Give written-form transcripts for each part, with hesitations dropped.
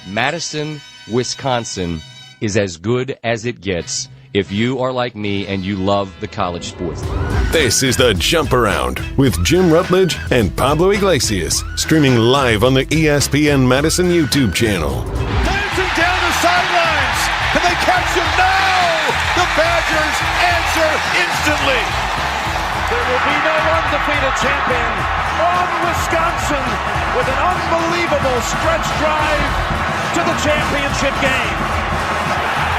Madison, Wisconsin is as good as it gets if you are like me and you love the college sports. This is the Jump Around with Jim Rutledge and Pablo Iglesias, streaming live on the ESPN Madison YouTube channel. Dancing down the sidelines, and they catch him now. The Badgers answer instantly. There will be no undefeated champion on Wisconsin with an unbelievable stretch drive to the championship game.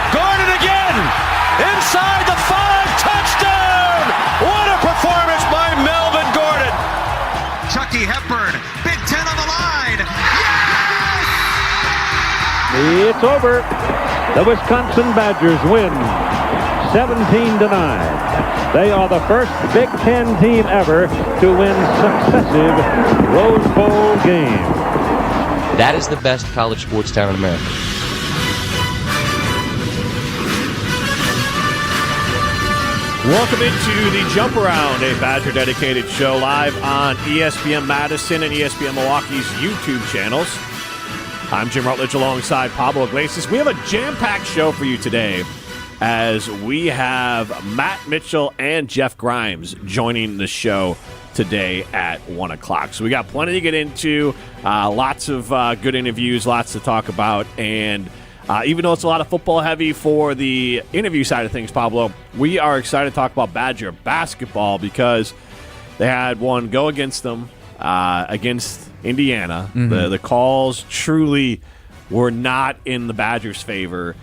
Gard again, inside the 5, touchdown! What a performance by Melvin Gordon. Chucky Hepburn, Big Ten on the line. Yes! It's over. The Wisconsin Badgers win 17-9. They are the first Big Ten team ever to win successive Rose Bowl games. That is the best college sports town in America. Welcome into the Jump Around, a Badger-dedicated show live on ESPN Madison and ESPN Milwaukee's YouTube channels. I'm Jim Rutledge alongside Pablo Iglesias. We have a jam-packed show for you today as we have Matt Mitchell and Jeff Grimes joining the show today at 1 o'clock. So we got plenty to get into, lots of good interviews, lots to talk about, and even though it's a lot of football heavy for the interview side of things, Pablo, we are excited to talk about Badger basketball because they had one go against them against Indiana. Mm-hmm. The calls truly were not in the Badgers' favor.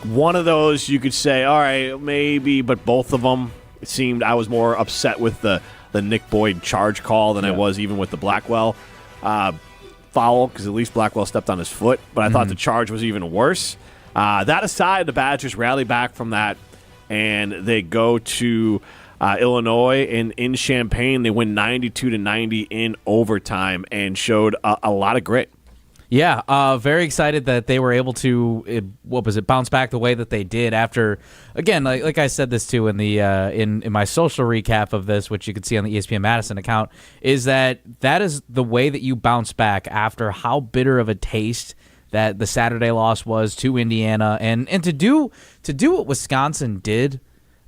One of those you could say, all right, maybe, but both of them, it seemed I was more upset with the Nick Boyd charge call than I was even with the Blackwell foul, because at least Blackwell stepped on his foot, but I thought the charge was even worse. That aside, the Badgers rally back from that, and they go to Illinois, and in Champaign, they win 92-90 in overtime and showed a lot of grit. Yeah, very excited that they were able to, bounce back the way that they did after, again, like I said this too in the in my social recap of this, which you can see on the ESPN Madison account, is that is the way that you bounce back after how bitter of a taste that the Saturday loss was to Indiana, and to do what Wisconsin did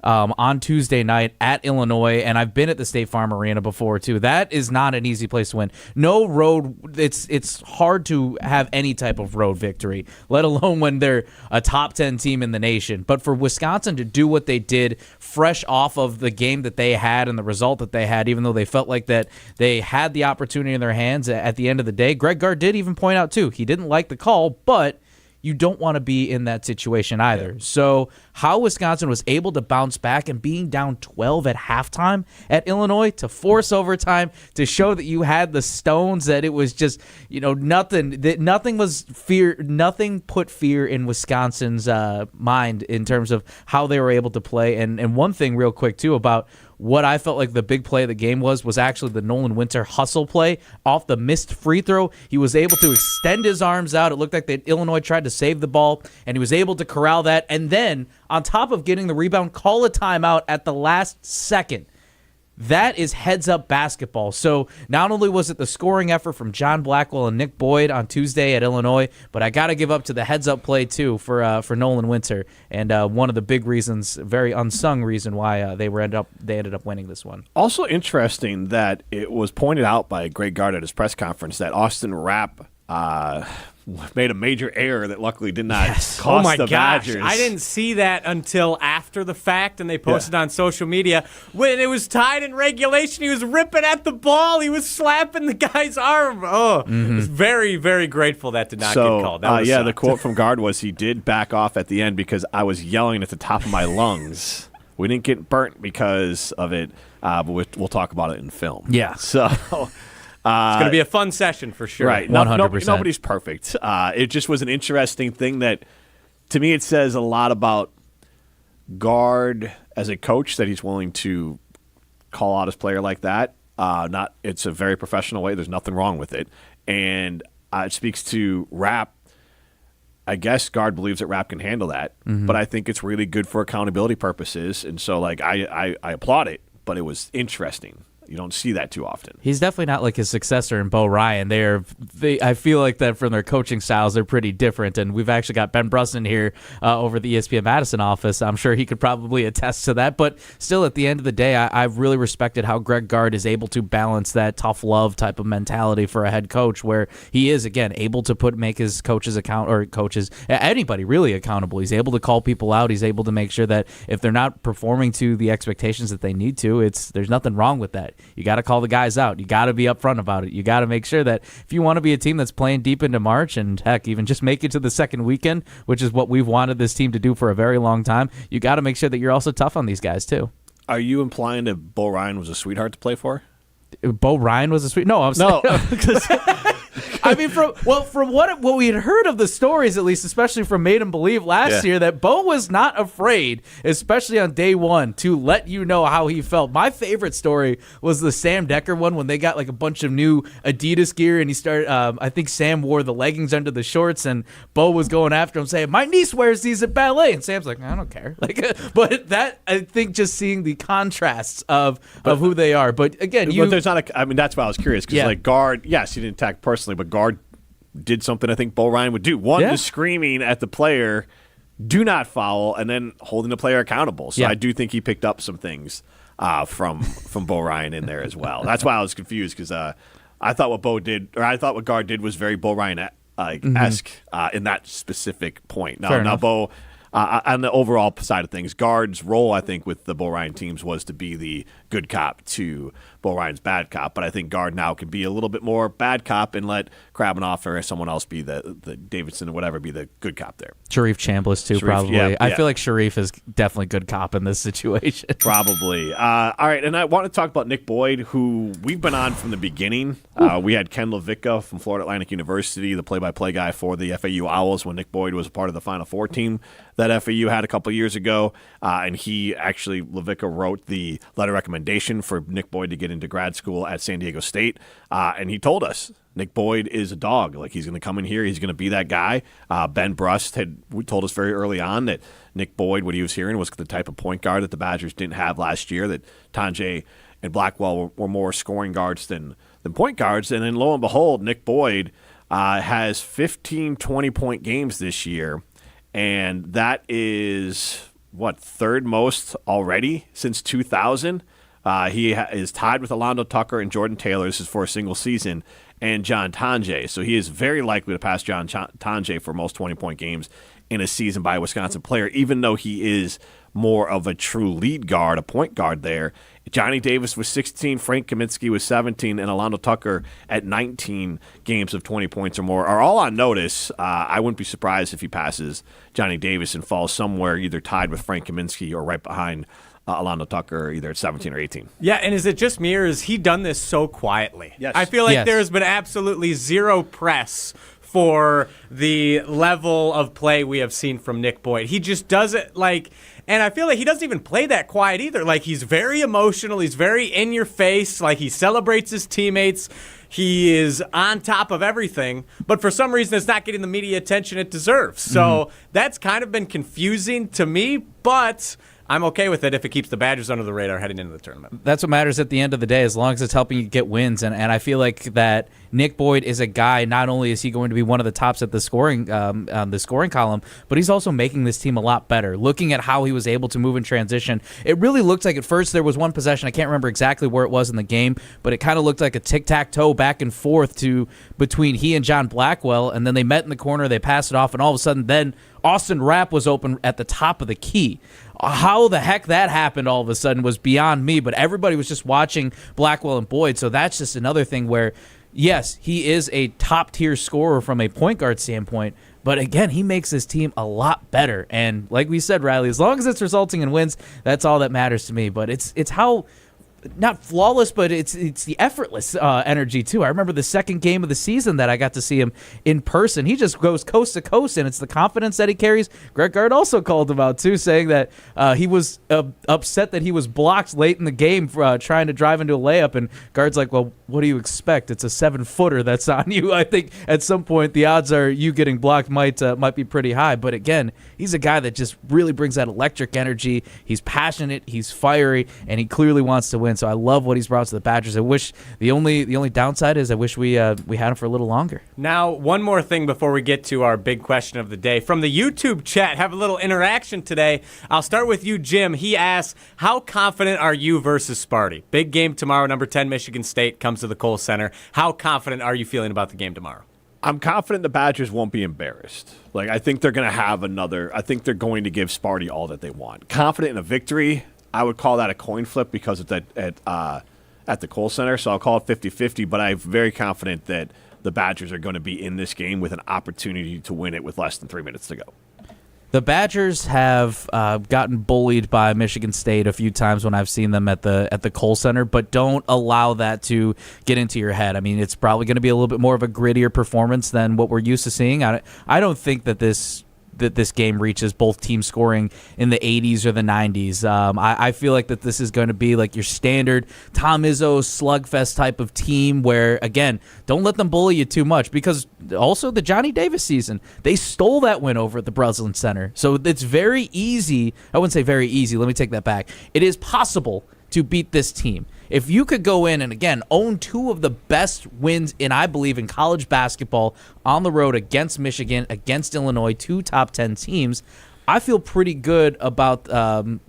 on Tuesday night at Illinois, and I've been at the State Farm Arena before too. That is not an easy place to win. No road. It's hard to have any type of road victory, let alone when they're a top 10 team in the nation. But for Wisconsin to do what they did, fresh off of the game that they had and the result that they had, even though they felt like that they had the opportunity in their hands at the end of the day, Greg Gard did even point out too, he didn't like the call, but you don't want to be in that situation either. Yeah. So how Wisconsin was able to bounce back and being down 12 at halftime at Illinois to force overtime, to show that you had the stones, that it was just, nothing put fear in Wisconsin's mind in terms of how they were able to play. And one thing real quick too about what I felt like the big play of the game was actually the Nolan Winter hustle play off the missed free throw. He was able to extend his arms out. It looked like Illinois tried to save the ball, and he was able to corral that. And then, on top of getting the rebound, call a timeout at the last second. That is heads-up basketball. So not only was it the scoring effort from John Blackwell and Nick Boyd on Tuesday at Illinois, but I got to give up to the heads-up play too for Nolan Winter, and one of the big reasons, very unsung reason why they ended up winning this one. Also interesting that it was pointed out by Greg Gard at his press conference that Austin Rapp made a major error that luckily did not cost the Badgers. I didn't see that until after the fact, and they posted on social media. When it was tied in regulation, he was ripping at the ball. He was slapping the guy's arm. I was very, very grateful that did not get called. The quote from Gard was, he did back off at the end because I was yelling at the top of my lungs. We didn't get burnt because of it, but we'll talk about it in film. Yeah. So... it's going to be a fun session for sure. Right. 100%. Nobody's perfect. It just was an interesting thing that, to me, it says a lot about Gard as a coach, that he's willing to call out his player like that. It's a very professional way. There's nothing wrong with it. And it speaks to Rapp. I guess Gard believes that Rapp can handle that, but I think it's really good for accountability purposes. And so, I applaud it, but it was interesting. You don't see that too often. He's definitely not like his successor in Bo Ryan. I feel like that from their coaching styles, they're pretty different. And we've actually got Ben Brusson here over the ESPN Madison office. I'm sure he could probably attest to that. But still, at the end of the day, I've really respected how Greg Gard is able to balance that tough love type of mentality for a head coach, where he is, again, able to make his coaches anybody really accountable. He's able to call people out. He's able to make sure that if they're not performing to the expectations that they need to, there's nothing wrong with that. You got to call the guys out. You got to be upfront about it. You got to make sure that if you want to be a team that's playing deep into March and, heck, even just make it to the second weekend, which is what we've wanted this team to do for a very long time, you got to make sure that you're also tough on these guys, too. Are you implying that Bo Ryan was a sweetheart to play for? Bo Ryan was a sweet... No, I'm saying... No. I mean, from what we had heard of the stories, at least, especially from Made 'Em Believe last year, that Bo was not afraid, especially on day one, to let you know how he felt. My favorite story was the Sam Decker one when they got like a bunch of new Adidas gear, and he started. I think Sam wore the leggings under the shorts, and Bo was going after him, saying, "My niece wears these at ballet," and Sam's like, "I don't care." But that, I think, just seeing the contrasts of who they are. But again, but there's not a. I mean, that's why I was curious because like Gard, yes, he didn't attack personally, but Gard did something I think Bo Ryan would do. One is screaming at the player, "Do not foul," and then holding the player accountable. So I do think he picked up some things from Bo Ryan in there as well. That's why I was confused because I thought what Gard did was very Bo Ryan esque in that specific point. Now Bo. On the overall side of things, Gard's role, I think, with the Bo Ryan teams was to be the good cop to Bo Ryan's bad cop. But I think Gard now can be a little bit more bad cop and let Krabbenhoff or someone else be the Davidson or whatever be the good cop there. Sharif Chambliss, too, probably. Yeah. I feel like Sharif is definitely good cop in this situation. Probably. All right, and I want to talk about Nick Boyd, who we've been on from the beginning. We had Ken Levicka from Florida Atlantic University, the play-by-play guy for the FAU Owls when Nick Boyd was a part of the Final Four team that FAU had a couple years ago, and Levicka wrote the letter recommendation for Nick Boyd to get into grad school at San Diego State, and he told us Nick Boyd is a dog. Like, he's going to come in here, he's going to be that guy. Ben Brust had told us very early on that Nick Boyd, what he was hearing, was the type of point guard that the Badgers didn't have last year, that Tanjay and Blackwell were more scoring guards than point guards, and then lo and behold, Nick Boyd has 15 20-point games this year. And that is, third most already since 2000. He is tied with Alonzo Tucker and Jordan Taylor. This is for a single season, and John Tanjay. So he is very likely to pass John Tanjay for most 20-point games in a season by a Wisconsin player, even though he is more of a true lead guard, a point guard there. Johnny Davis was 16, Frank Kaminsky was 17, and Alonzo Tucker at 19 games of 20 points or more are all on notice. I wouldn't be surprised if he passes Johnny Davis and falls somewhere either tied with Frank Kaminsky or right behind Alonzo Tucker, either at 17 or 18. Yeah, and is it just me, or has he done this so quietly? Yes. I feel like there's been absolutely zero press for the level of play we have seen from Nick Boyd. He just does it and I feel like he doesn't even play that quiet either. Like, he's very emotional. He's very in your face. Like, he celebrates his teammates. He is on top of everything. But for some reason, it's not getting the media attention it deserves. So that's kind of been confusing to me, but I'm okay with it if it keeps the Badgers under the radar heading into the tournament. That's what matters at the end of the day, as long as it's helping you get wins. And I feel like that Nick Boyd is a guy, not only is he going to be one of the tops at the scoring column, but he's also making this team a lot better. Looking at how he was able to move in transition, it really looked like at first there was one possession, I can't remember exactly where it was in the game, but it kind of looked like a tic-tac-toe back and forth between he and John Blackwell, and then they met in the corner, they passed it off, and all of a sudden then Austin Rapp was open at the top of the key. How the heck that happened all of a sudden was beyond me, but everybody was just watching Blackwell and Boyd, so that's just another thing where, yes, he is a top-tier scorer from a point guard standpoint, but again, he makes his team a lot better, and like we said, Riley, as long as it's resulting in wins, that's all that matters to me, but it's how... not flawless, but it's the effortless energy, too. I remember the second game of the season that I got to see him in person. He just goes coast to coast, and it's the confidence that he carries. Greg Gard also called him out, too, saying that he was upset that he was blocked late in the game for, trying to drive into a layup, and Gard's like, well, what do you expect? It's a 7-footer that's on you. I think at some point the odds are you getting blocked might be pretty high, but again, he's a guy that just really brings that electric energy. He's passionate, he's fiery, and he clearly wants to win. win. So I love what he's brought to the Badgers. I wish the only downside is I wish we had him for a little longer. Now, one more thing before we get to our big question of the day. From the YouTube chat, have a little interaction today. I'll start with you, Jim. He asks, how confident are you versus Sparty? Big game tomorrow, number 10, Michigan State comes to the Kohl Center. How confident are you feeling about the game tomorrow? I'm confident the Badgers won't be embarrassed. Like, I think they're going to have I think they're going to give Sparty all that they want. Confident in a victory, I would call that a coin flip because it's at the Kohl Center, so I'll call it 50-50, but I'm very confident that the Badgers are going to be in this game with an opportunity to win it with less than 3 minutes to go. The Badgers have gotten bullied by Michigan State a few times when I've seen them at the Kohl Center, but don't allow that to get into your head. I mean, it's probably going to be a little bit more of a grittier performance than what we're used to seeing. I don't think that this game reaches both teams scoring in the 80s or the 90s. I feel like that this is going to be like your standard Tom Izzo slugfest type of team where, again, don't let them bully you too much because also the Johnny Davis season, they stole that win over at the Breslin Center. So it's very easy. I wouldn't say very easy. Let me take that back. It is possible to beat this team. If you could go in and, again, own two of the best wins I believe, in college basketball on the road against Michigan, against Illinois, two top 10 teams, I feel pretty good about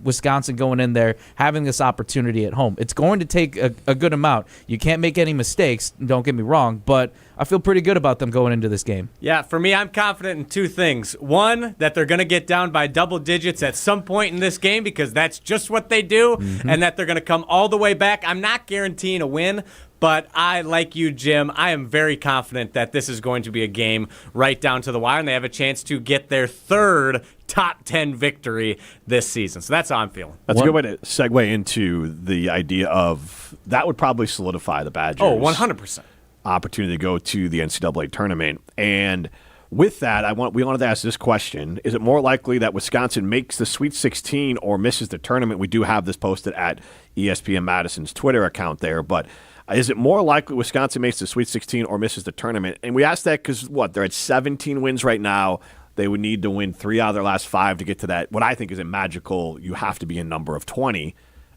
Wisconsin going in there, having this opportunity at home. It's going to take a good amount. You can't make any mistakes, don't get me wrong, but I feel pretty good about them going into this game. Yeah, for me, I'm confident in two things. One, that they're going to get down by double digits at some point in this game because that's just what they do, and that they're going to come all the way back. I'm not guaranteeing a win, but I, like you, Jim, I am very confident that this is going to be a game right down to the wire, and they have a chance to get their third top 10 victory this season. So that's how I'm feeling. That's a good way to segue into the idea of that would probably solidify the Badgers. Oh, 100%. Opportunity to go to the NCAA tournament. And with that, we wanted to ask this question. Is it more likely that Wisconsin makes the Sweet 16 or misses the tournament? We do have this posted at ESPN Madison's Twitter account there, but is it more likely Wisconsin makes the Sweet 16 or misses the tournament? And we asked that because, they're at 17 wins right now. They would need to win 3 out of their last 5 to get to that, what I think is a magical, you have to be a number of 20.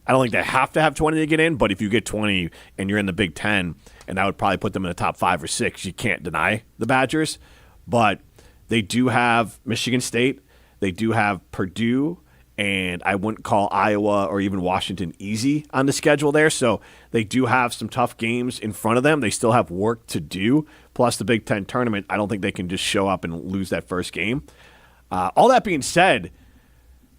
I don't think they have to have 20 to get in, but if you get 20 and you're in the Big Ten, and that would probably put them in the top 5 or 6, you can't deny the Badgers. But they do have Michigan State. They do have Purdue. And I wouldn't call Iowa or even Washington easy on the schedule there. So they do have some tough games in front of them. They still have work to do. Plus the Big Ten tournament, I don't think they can just show up and lose that first game. All that being said,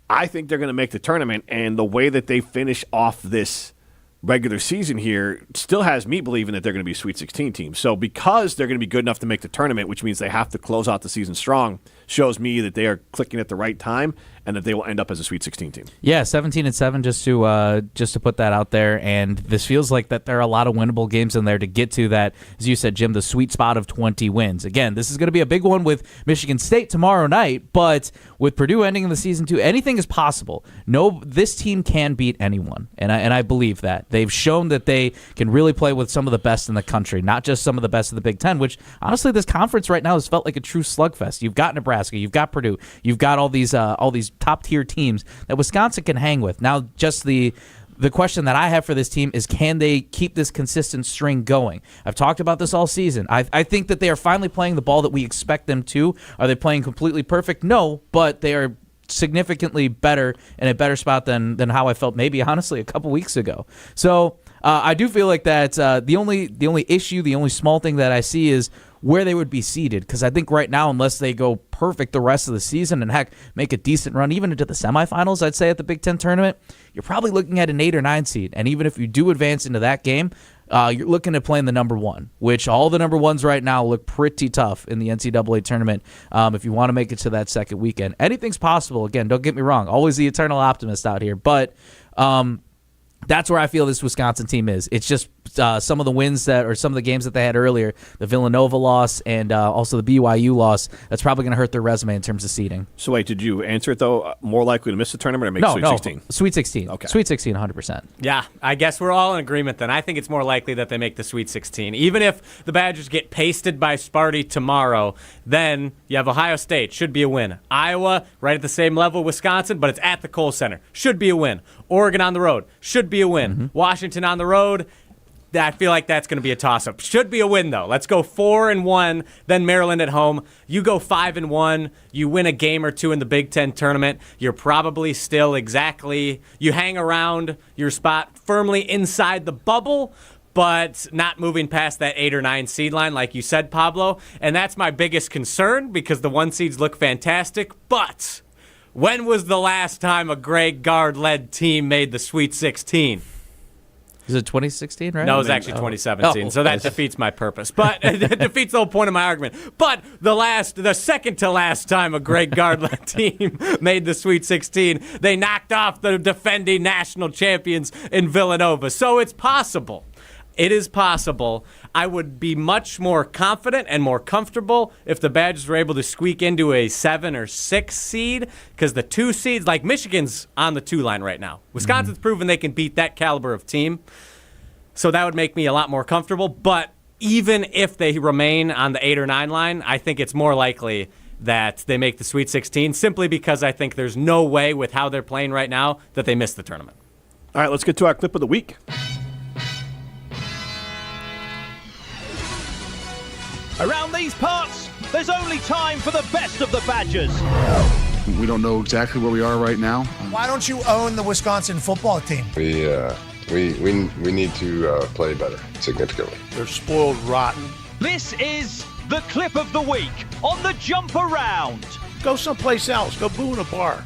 I think they're going to make the tournament. And the way that they finish off this regular season here still has me believing that they're going to be a Sweet 16 team. So because they're going to be good enough to make the tournament, which means they have to close out the season strong, shows me that they are clicking at the right time and that they will end up as a Sweet 16 team. Yeah, 17-7 just to put that out there. And this feels like that there are a lot of winnable games in there to get to that, as you said, Jim, the sweet spot of 20 wins. Again, this is going to be a big one with Michigan State tomorrow night, but with Purdue ending in the season 2, anything is possible. No, this team can beat anyone, and I believe that. They've shown that they can really play with some of the best in the country, not just some of the best of the Big Ten, which honestly this conference right now has felt like a true slugfest. You've got Nebraska, you've got Purdue, you've got all these top-tier teams that Wisconsin can hang with. Now, just the question that I have for this team is, can they keep this consistent string going? I've talked about this all season. I think that they are finally playing the ball that we expect them to. Are they playing completely perfect? No, but they are significantly better in a better spot than how I felt maybe, honestly, a couple weeks ago. So I do feel like that the only issue, the only small thing that I see is where they would be seated, because I think right now, unless they go perfect the rest of the season and, heck, make a decent run even into the semifinals, I'd say, at the Big Ten tournament, you're probably looking at an 8 or 9 seed. And even if you do advance into that game, you're looking at playing the number 1, which all the number 1s right now look pretty tough in the NCAA tournament if you want to make it to that second weekend. Anything's possible. Again, don't get me wrong. Always the eternal optimist out here. But that's where I feel this Wisconsin team is. It's just some of the wins or some of the games that they had earlier, the Villanova loss and also the BYU loss, that's probably going to hurt their resume in terms of seeding. So wait, did you answer it, though? More likely to miss the tournament or make Sweet 16? Sweet 16. Okay. Sweet 16, 100%. Yeah, I guess we're all in agreement then. I think it's more likely that they make the Sweet 16. Even if the Badgers get pasted by Sparty tomorrow, then you have Ohio State, should be a win. Iowa, right at the same level, Wisconsin, but it's at the Kohl Center, should be a win. Oregon on the road, should be a win. Washington on the road, I feel like that's going to be a toss-up. Should be a win, though. Let's go 4-1, then Maryland at home. You go 5-1, you win a game or two in the Big Ten tournament. You're probably still you hang around your spot firmly inside the bubble, but not moving past that 8 or 9 seed line, like you said, Pablo. And that's my biggest concern because the 1 seeds look fantastic. But when was the last time a Greg Gard-led team made the Sweet 16? Is it 2016, right? No, it was actually 2017, so that defeats my purpose. But it defeats the whole point of my argument. But the second to last time a Greg Gard-led team made the Sweet 16, they knocked off the defending national champions in Villanova. So it's possible. It is possible. I would be much more confident and more comfortable if the Badgers were able to squeak into a 7 or 6 seed, because the 2 seeds, like Michigan's on the 2 line right now. Wisconsin's proven they can beat that caliber of team. So that would make me a lot more comfortable. But even if they remain on the 8 or 9 line, I think it's more likely that they make the Sweet 16, simply because I think there's no way with how they're playing right now that they miss the tournament. All right, let's get to our clip of the week. Around these parts, there's only time for the best of the Badgers. We don't know exactly where we are right now. Why don't you own the Wisconsin football team? We need to play better significantly. They're spoiled rotten. This is the clip of the week on the Jump Around. Go someplace else. Go boo in a bar.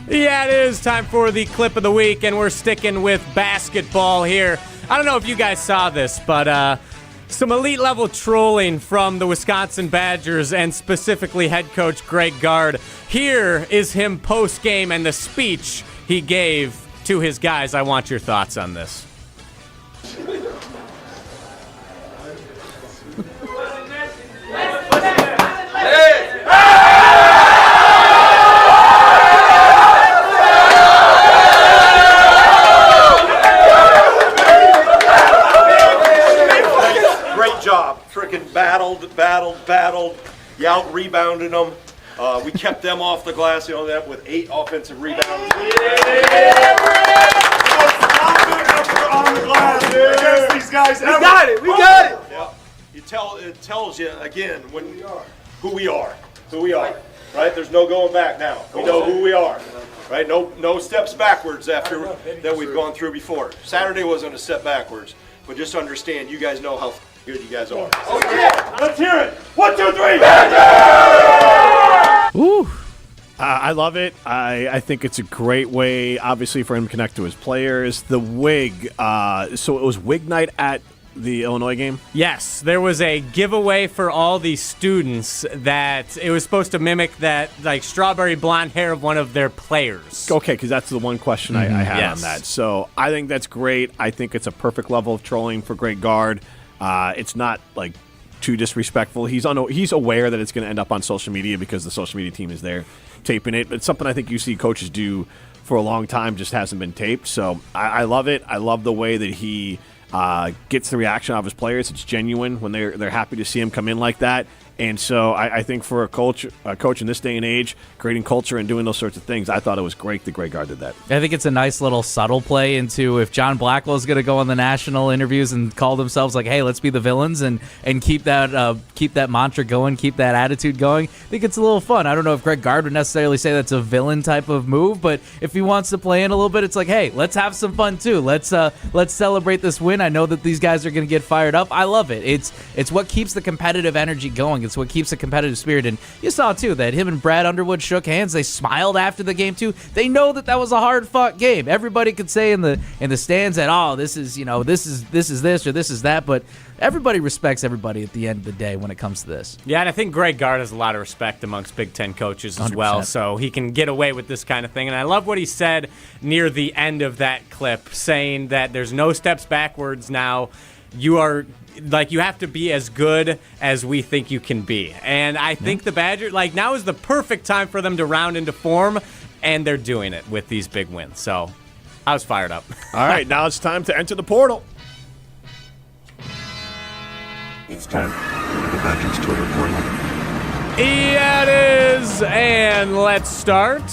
Yeah, it is time for the clip of the week, and we're sticking with basketball here. I don't know if you guys saw this, but some elite-level trolling from the Wisconsin Badgers and specifically head coach Greg Gard. Here is him post-game and the speech he gave to his guys. I want your thoughts on this. Battled. You out-rebounded them. We kept them off the glass, that with 8 offensive rebounds. On the glass against these guys. We got it. Yeah. It tells you again who we are. Right? There's no going back now. We know who we are. Right? No steps backwards after that we've gone through before. Saturday wasn't a step backwards, but just understand, you guys know how good you guys are. Oh yeah! Let's hear it. 1, 2, 3. Woo! I love it. I think it's a great way, obviously, for him to connect to his players. The WIG. So it was WIG night at the Illinois game? Yes, there was a giveaway for all the students that it was supposed to mimic that like strawberry blonde hair of one of their players. Okay, because that's the one question I had on that. So I think that's great. I think it's a perfect level of trolling for Greg Gard. It's not like too disrespectful. He's aware that it's going to end up on social media because the social media team is there taping it. But it's something I think you see coaches do for a long time, just hasn't been taped. So I love it. I love the way that he gets the reaction of his players. It's genuine when they're happy to see him come in like that. And so I think for a coach in this day and age, creating culture and doing those sorts of things, I thought it was great that Greg Gard did that. I think it's a nice little subtle play into if John Blackwell is going to go on the national interviews and call themselves like, hey, let's be the villains and keep that mantra going, keep that attitude going. I think it's a little fun. I don't know if Greg Gard would necessarily say that's a villain type of move, but if he wants to play in a little bit, it's like, hey, let's have some fun too. Let's celebrate this win. I know that these guys are going to get fired up. I love it. It's what keeps the competitive energy going. It's what keeps a competitive spirit. And you saw, too, that him and Brad Underwood shook hands. They smiled after the game, too. They know that was a hard-fought game. Everybody could say in the stands that, oh, this is this or this is that. But everybody respects everybody at the end of the day when it comes to this. Yeah, and I think Greg Gard has a lot of respect amongst Big Ten coaches as 100%. well, so he can get away with this kind of thing. And I love what he said near the end of that clip, saying that there's no steps backwards now. You have to be as good as we think you can be. And I think the Badgers, now is the perfect time for them to round into form, and they're doing it with these big wins. So I was fired up. All right, now it's time to enter the portal. It's time for the Badgers Twitter portal. Yeah, it is. And let's start.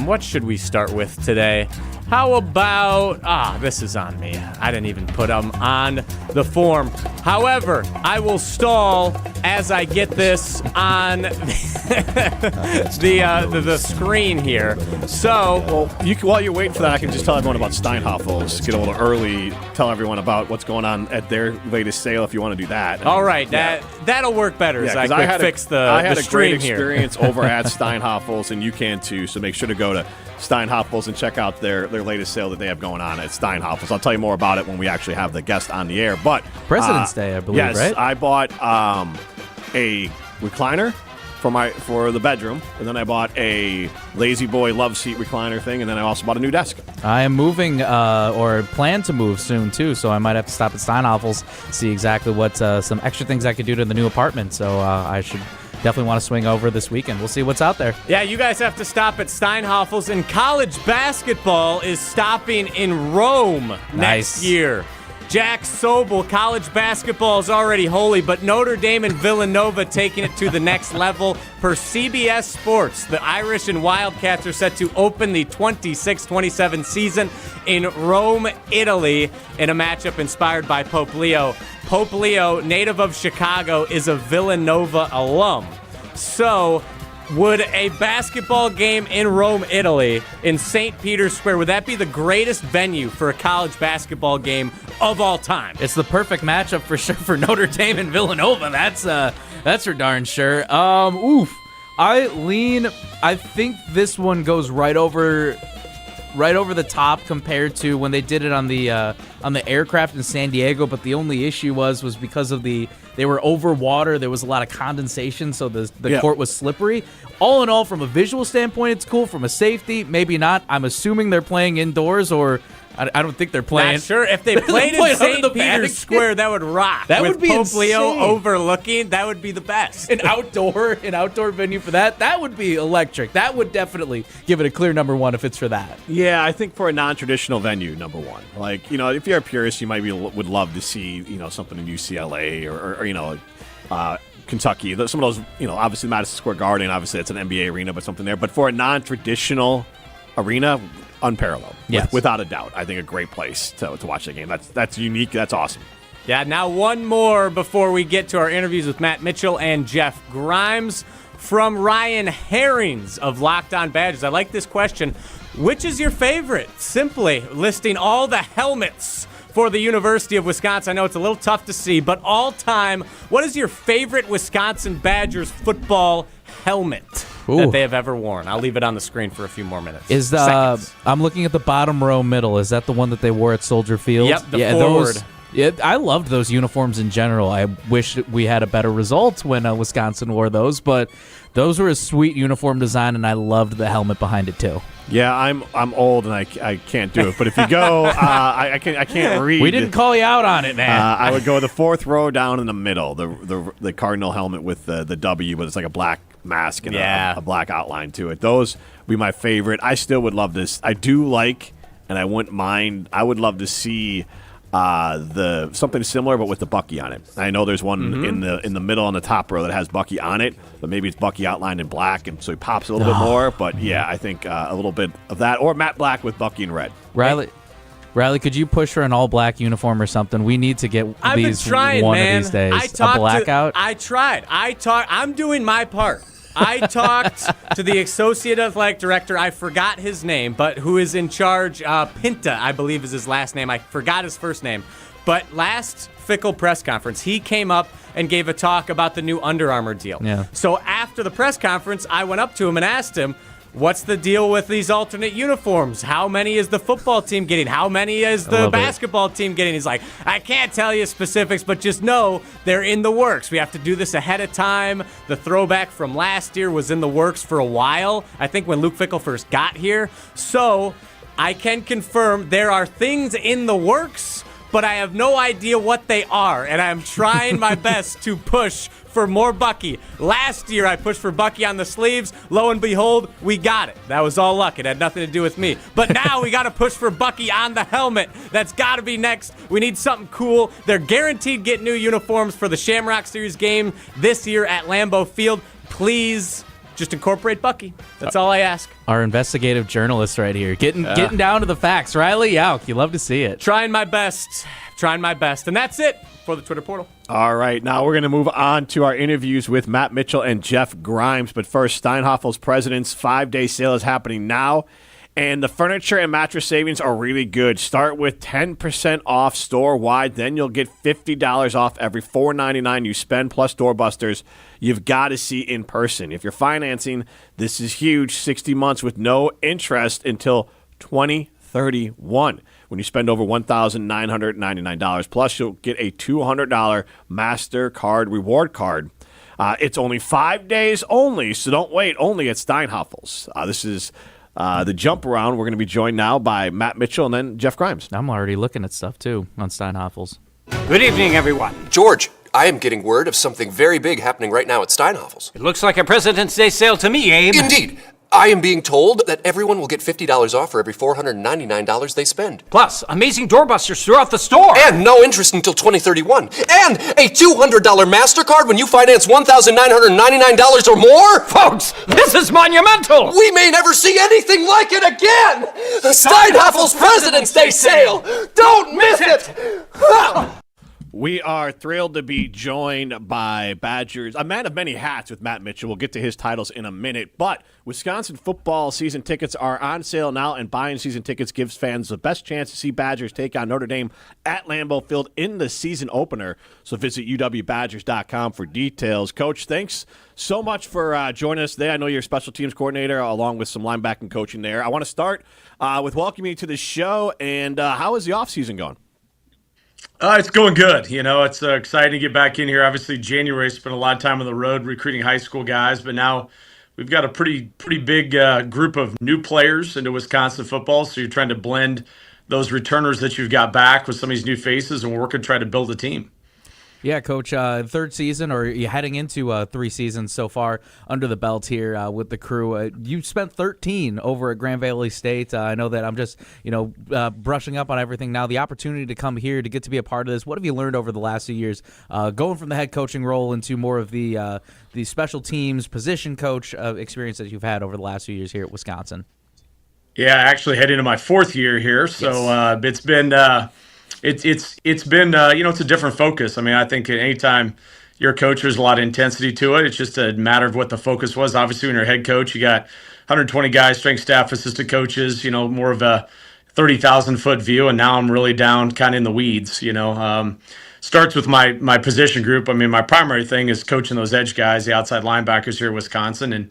What should we start with today? How about, this is on me. I didn't even put them on the form. However, I will stall as I get this on the screen here. So, while you're waiting for that, I can just tell everyone about Steinhoffel's. Get a little early, tell everyone about what's going on at their latest sale if you want to do that. All right, that'll work better as I fix the I had a great here. experience over at Steinhoffel's, and you can too, so make sure to go to Steinhoffel's and check out their latest sale that they have going on at Steinhoffel's. I'll tell you more about it when we actually have the guest on the air. But President's Day, I believe, yes, right? I bought a recliner for the bedroom, and then I bought a Lazy Boy love seat recliner thing, and then I also bought a new desk. I am moving or plan to move soon too, so I might have to stop at Steinhoffel's, see exactly what some extra things I could do to the new apartment. So I should definitely want to swing over this weekend. We'll see what's out there. Yeah, you guys have to stop at Steinhoffel's, and college basketball is stopping in Rome next year. Jack Sobel, college basketball is already holy, but Notre Dame and Villanova taking it to the next level. Per CBS Sports, the Irish and Wildcats are set to open the 26-27 season in Rome, Italy, in a matchup inspired by Pope Leo. Pope Leo, native of Chicago, is a Villanova alum. So, would a basketball game in Rome, Italy, in St. Peter's Square, would that be the greatest venue for a college basketball game of all time? It's the perfect matchup for sure for Notre Dame and Villanova. That's for darn sure. I think this one goes right over the top compared to when they did it on the aircraft in San Diego, but the only issue was because of they were over water, there was a lot of condensation, so the court was slippery. All in all, from a visual standpoint, it's cool. From a safety, maybe not. I'm assuming they're playing indoors, or I don't think they're playing. Not sure. If they played in St. Peter's Square, that would rock. That would be Pope insane. Leo overlooking, that would be the best. An outdoor venue for that would be electric. That would definitely give it a clear number one if it's for that. Yeah, I think for a non-traditional venue, number one. Like, if you're a purist, you would love to see, something in UCLA or Kentucky. Some of those, obviously Madison Square Garden, obviously it's an NBA arena, but something there. But for a non-traditional arena, unparalleled. Yes. Without a doubt. I think a great place to watch the game. That's unique. That's awesome. Yeah, now one more before we get to our interviews with Matt Mitchell and Jeff Grimes from Ryan Herrings of Locked On Badgers. I like this question. Which is your favorite? Simply listing all the helmets for the University of Wisconsin. I know it's a little tough to see, but all time, what is your favorite Wisconsin Badgers football helmet that they have ever worn? I'll leave it on the screen for a few more minutes. I'm looking at the bottom row middle. Is that the one that they wore at Soldier Field? Yep, the forward. I loved those uniforms in general. I wish we had a better result when Wisconsin wore those, but those were a sweet uniform design, and I loved the helmet behind it too. Yeah, I'm old and I can't do it. But if you go, I can't read. We didn't call you out on it, man. I would go the fourth row down in the middle, the Cardinal helmet with the W, but it's like a black mask and a black outline to it. Those would be my favorite. I still would love this. I do like, and I wouldn't mind. I would love to see something similar, but with the Bucky on it. I know there's one in the middle on the top row that has Bucky on it, but maybe it's Bucky outlined in black, and so he pops a little bit more. But yeah, I think a little bit of that, or matte black with Bucky in red. Riley, could you push for an all-black uniform or something? We need to get I've these been trying, one man. of these days. A blackout? I tried. I'm doing my part. I talked to the associate athletic director. I forgot his name, but who is in charge? Pinta, I believe, is his last name. I forgot his first name. But last Fickle press conference, he came up and gave a talk about the new Under Armour deal. Yeah. So after the press conference, I went up to him and asked him, what's the deal with these alternate uniforms? How many is the football team getting? How many is the basketball team getting? He's like, I can't tell you specifics, but just know they're in the works. We have to do this ahead of time. The throwback from last year was in the works for a while, I think when Luke Fickell first got here. So I can confirm there are things in the works, but I have no idea what they are, and I'm trying my best to push for more Bucky. Last year, I pushed for Bucky on the sleeves. Lo and behold, we got it. That was all luck. It had nothing to do with me. But now we got to push for Bucky on the helmet. That's got to be next. We need something cool. They're guaranteed get new uniforms for the Shamrock Series game this year at Lambeau Field. Please just incorporate Bucky. That's all I ask. Our investigative journalist right here, getting down to the facts. Riley Yauk, you love to see it. Trying my best. And that's it for the Twitter portal. All right, now we're going to move on to our interviews with Matt Mitchell and Jeff Grimes. But first, Steinhaffel's President's 5-day sale is happening now. And the furniture and mattress savings are really good. Start with 10% off store-wide. Then you'll get $50 off every $4.99 you spend, plus doorbusters. You've got to see in person. If you're financing, this is huge. 60 months with no interest until 2031. When you spend over $1,999. Plus, you'll get a $200 MasterCard reward card. It's only 5 days only, so don't wait. Only at Steinhaffel's. This is the Jump Around. We're going to be joined now by Matt Mitchell and then Jeff Grimes. I'm already looking at stuff, too, on Steinhaffel's. Good evening, everyone. George, I am getting word of something very big happening right now at Steinhaffel's. It looks like a President's Day sale to me, Abe. Indeed. I am being told that everyone will get $50 off for every $499 they spend. Plus, amazing doorbusters throughout the store. And no interest until 2031. And a $200 MasterCard when you finance $1,999 or more. Folks, this is monumental. We may never see anything like it again. The Steinhaffel's President's Day sale. Don't miss it. We are thrilled to be joined by Badgers, a man of many hats with Matt Mitchell. We'll get to his titles in a minute. But Wisconsin football season tickets are on sale now, and buying season tickets gives fans the best chance to see Badgers take on Notre Dame at Lambeau Field in the season opener. So visit uwbadgers.com for details. Coach, thanks so much for joining us today. I know you're a special teams coordinator along with some linebacking coaching there. I want to start with welcoming you to the show, and how is the offseason going? It's going good. You know, it's exciting to get back in here. Obviously, January, spent a lot of time on the road recruiting high school guys, but now we've got a pretty big group of new players into Wisconsin football. So you're trying to blend those returners that you've got back with some of these new faces, and we're working to try to build a team. Yeah, Coach, third season, or you're heading into 3 seasons so far under the belt here with the crew. You spent 13 over at Grand Valley State. I know that I'm just, brushing up on everything now. The opportunity to come here, to get to be a part of this, what have you learned over the last few years, going from the head coaching role into more of the special teams, position coach experience that you've had over the last few years here at Wisconsin? Yeah, actually heading into my 4th year here, so it's been it's been it's a different focus. I mean, I think anytime you're a coach, there's a lot of intensity to it. It's just a matter of what the focus was. Obviously, when you're a head coach, you got 120 guys, strength staff, assistant coaches, more of a 30,000-foot view, and now I'm really down kind of in the weeds, Starts with my position group. I mean, my primary thing is coaching those edge guys, the outside linebackers here at Wisconsin, and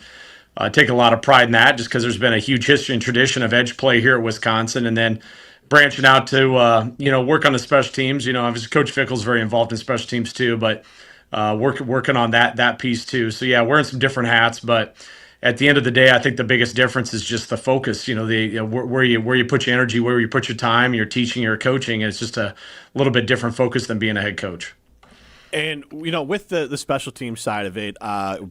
I take a lot of pride in that just because there's been a huge history and tradition of edge play here at Wisconsin. And then branching out to, work on the special teams. Obviously Coach Fickle's very involved in special teams too, but working on that piece too. So, yeah, wearing some different hats. But at the end of the day, I think the biggest difference is just the focus, where you put your energy, where you put your time, your teaching, your coaching. It's just a little bit different focus than being a head coach. And, with the special team side of it,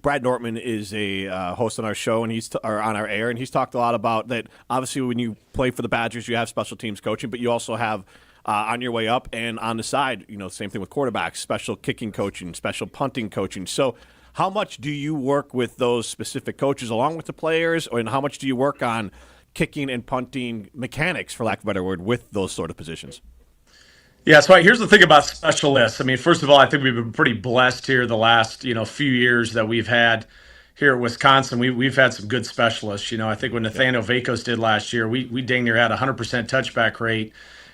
Brad Nortman is a host on our show, and or on our air, and he's talked a lot about that. Obviously, when you play for the Badgers, you have special teams coaching, but you also have on your way up and on the side, same thing with quarterbacks, special kicking coaching, special punting coaching. So how much do you work with those specific coaches along with the players, and how much do you work on kicking and punting mechanics, for lack of a better word, with those sort of positions? Yeah, so here's the thing about specialists. I mean, first of all, I think we've been pretty blessed here the last, few years that we've had here at Wisconsin. We've had some good specialists. I think when Nathaniel Vakos did last year, we dang near had 100% touchback rate.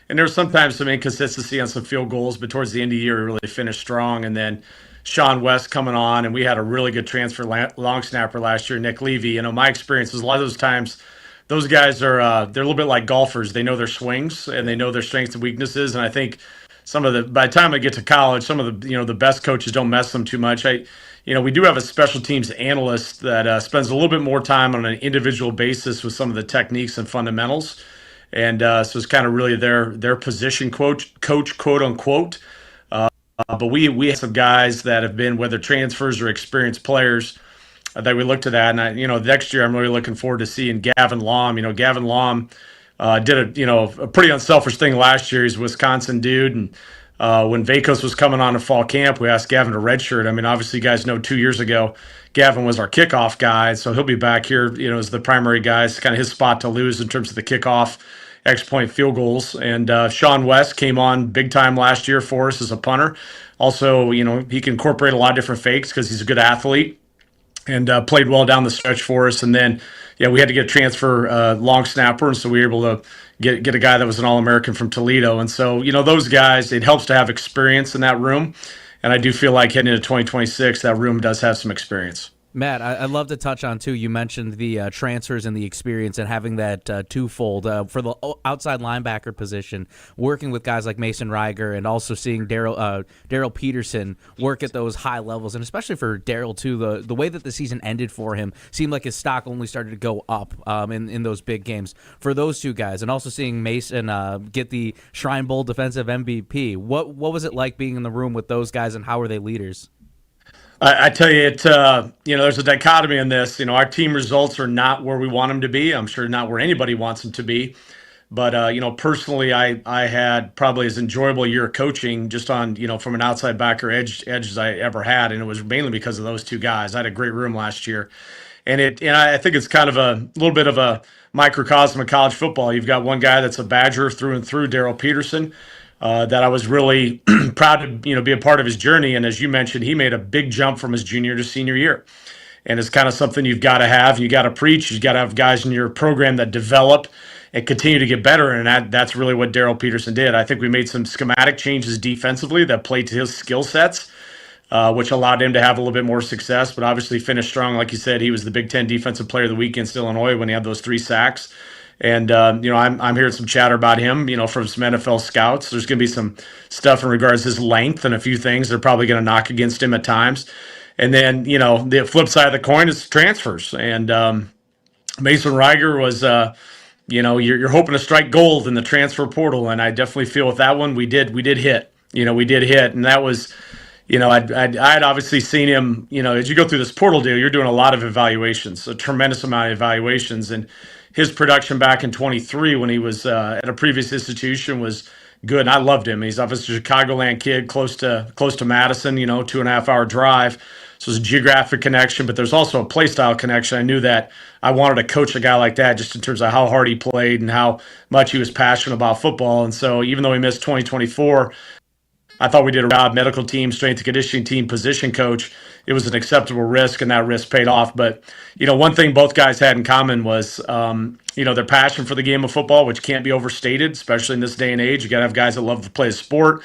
And there was sometimes some inconsistency on some field goals, but towards the end of the year, we really finished strong. And then Sean West coming on, and we had a really good transfer long snapper last year, Nick Levy. My experience was a lot of those times those guys are they're a little bit like golfers. They know their swings and they know their strengths and weaknesses. And I think by the time they get to college, some of the the best coaches don't mess them too much. We do have a special teams analyst that spends a little bit more time on an individual basis with some of the techniques and fundamentals. And so it's kind of really their position coach, quote unquote. But we have some guys that have been, whether transfers or experienced players, that we look to that. And next year I'm really looking forward to seeing Gavin Lom. Gavin Lom did a pretty unselfish thing last year. He's a Wisconsin dude, and When Vakos was coming on to fall camp, we asked Gavin to redshirt. I mean, obviously, you guys know 2 years ago, Gavin was our kickoff guy, so he'll be back here, as the primary guy. It's kind of his spot to lose in terms of the kickoff, extra point field goals. And Sean West came on big time last year for us as a punter. Also, he can incorporate a lot of different fakes because he's a good athlete and played well down the stretch for us. And then, we had to get a transfer long snapper, and so we were able to get a guy that was an All-American from Toledo. And so, those guys, it helps to have experience in that room. And I do feel like heading into 2026, that room does have some experience. Matt, I'd love to touch on, too, you mentioned the transfers and the experience and having that twofold for the outside linebacker position, working with guys like Mason Reiger and also seeing Daryl Peterson work at those high levels. And especially for Daryl, too, the way that the season ended for him seemed like his stock only started to go up in those big games. For those two guys, and also seeing Mason get the Shrine Bowl defensive MVP, what was it like being in the room with those guys, and how were they leaders? I tell you, there's a dichotomy in this. Our team results are not where we want them to be. I'm sure not where anybody wants them to be. But, personally, I had probably as enjoyable a year of coaching just on, from an outside backer edge as I ever had. And it was mainly because of those two guys. I had a great room last year. And I think it's kind of a little bit of a microcosm of college football. You've got one guy that's a Badger through and through, Daryl Peterson. That I was really proud to be a part of his journey. And as you mentioned, he made a big jump from his junior to senior year. And it's kind of something you've got to have. You got to preach. You've got to have guys in your program that develop and continue to get better. And that's really what Daryl Peterson did. I think we made some schematic changes defensively that played to his skill sets, which allowed him to have a little bit more success, but obviously finished strong. Like you said, he was the Big Ten Defensive Player of the Week against Illinois when he had those 3 sacks. And, I'm hearing some chatter about him, from some NFL scouts. There's going to be some stuff in regards to his length and a few things they're probably going to knock against him at times. And then, the flip side of the coin is transfers. And Mason Reiger was, you're hoping to strike gold in the transfer portal. And I definitely feel with that one, we did hit. We did hit. And that was, I'd obviously seen him, as you go through this portal deal, you're doing a lot of evaluations, a tremendous amount of evaluations. And his production back in 23 when he was at a previous institution was good. And I loved him. He's obviously a Chicagoland kid, close to Madison, 2.5-hour drive. So it's a geographic connection, but there's also a play style connection. I knew that I wanted to coach a guy like that just in terms of how hard he played and how much he was passionate about football. And so even though he missed 2024, I thought we did a job, medical team, strength and conditioning team, position coach. It was an acceptable risk, and that risk paid off. But, one thing both guys had in common was, their passion for the game of football, which can't be overstated, especially in this day and age. You got to have guys that love to play the sport.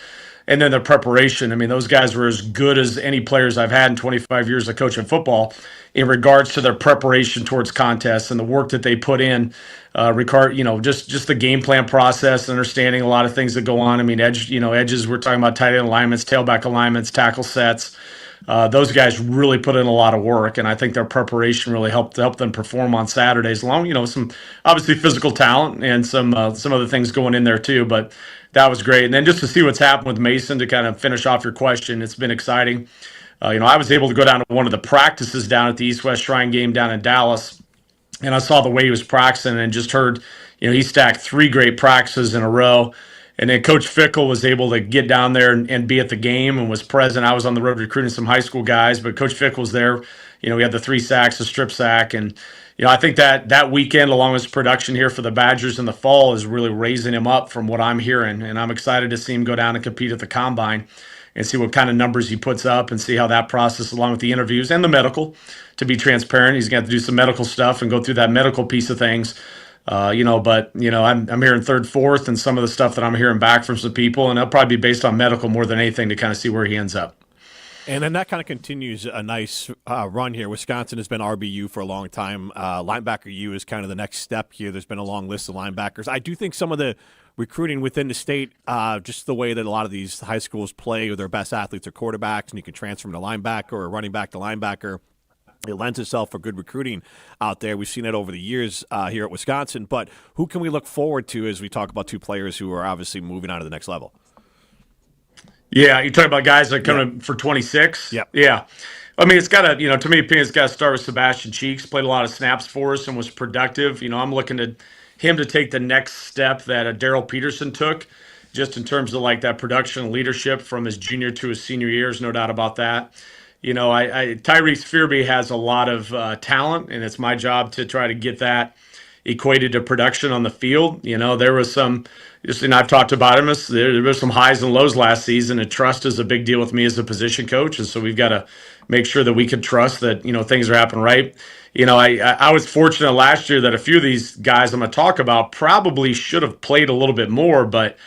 And then their preparation. I mean, those guys were as good as any players I've had in 25 years of coaching football in regards to their preparation towards contests and the work that they put in. Just the game plan process, understanding a lot of things that go on. I mean, edges, we're talking about tight end alignments, tailback alignments, tackle sets. Those guys really put in a lot of work, and I think their preparation really helped them perform on Saturdays. Along, some obviously physical talent and some other things going in there too. But that was great. And then just to see what's happened with Mason to kind of finish off your question, it's been exciting. I was able to go down to one of the practices down at the East-West Shrine game down in Dallas, and I saw the way he was practicing and just heard, he stacked 3 great practices in a row. And then Coach Fickle was able to get down there and be at the game and was present. I was on the road recruiting some high school guys, but Coach Fickle was there. We had the 3 sacks, a strip sack. And, I think that weekend, along with his production here for the Badgers in the fall, is really raising him up from what I'm hearing. And I'm excited to see him go down and compete at the Combine and see what kind of numbers he puts up and see how that process, along with the interviews and the medical, to be transparent. He's going to have to do some medical stuff and go through that medical piece of things. I'm hearing third, fourth, and some of the stuff that I'm hearing back from some people, and it'll probably be based on medical more than anything to kind of see where he ends up. And then that kind of continues a nice run here. Wisconsin has been RBU for a long time. Linebacker U is kind of the next step here. There's been a long list of linebackers. I do think some of the recruiting within the state, just the way that a lot of these high schools play, or their best athletes are quarterbacks, and you can transfer them to linebacker or running back to linebacker. It lends itself for good recruiting out there. We've seen it over the years here at Wisconsin. But who can we look forward to as we talk about 2 players who are obviously moving on to the next level? Yeah, you talk about guys that are coming for 26? Yep. Yeah. I mean, it's got to, to me, it's got to start with Sebastian Cheeks. Played a lot of snaps for us and was productive. I'm looking at him to take the next step that Daryl Peterson took just in terms of like that production and leadership from his junior to his senior years, no doubt about that. Tyrese Fearby has a lot of talent, and it's my job to try to get that equated to production on the field. There was some, and I've talked about him, there was some highs and lows last season, and trust is a big deal with me as a position coach, and so we've got to make sure that we can trust that, things are happening right. I was fortunate last year that a few of these guys I'm going to talk about probably should have played a little bit more, but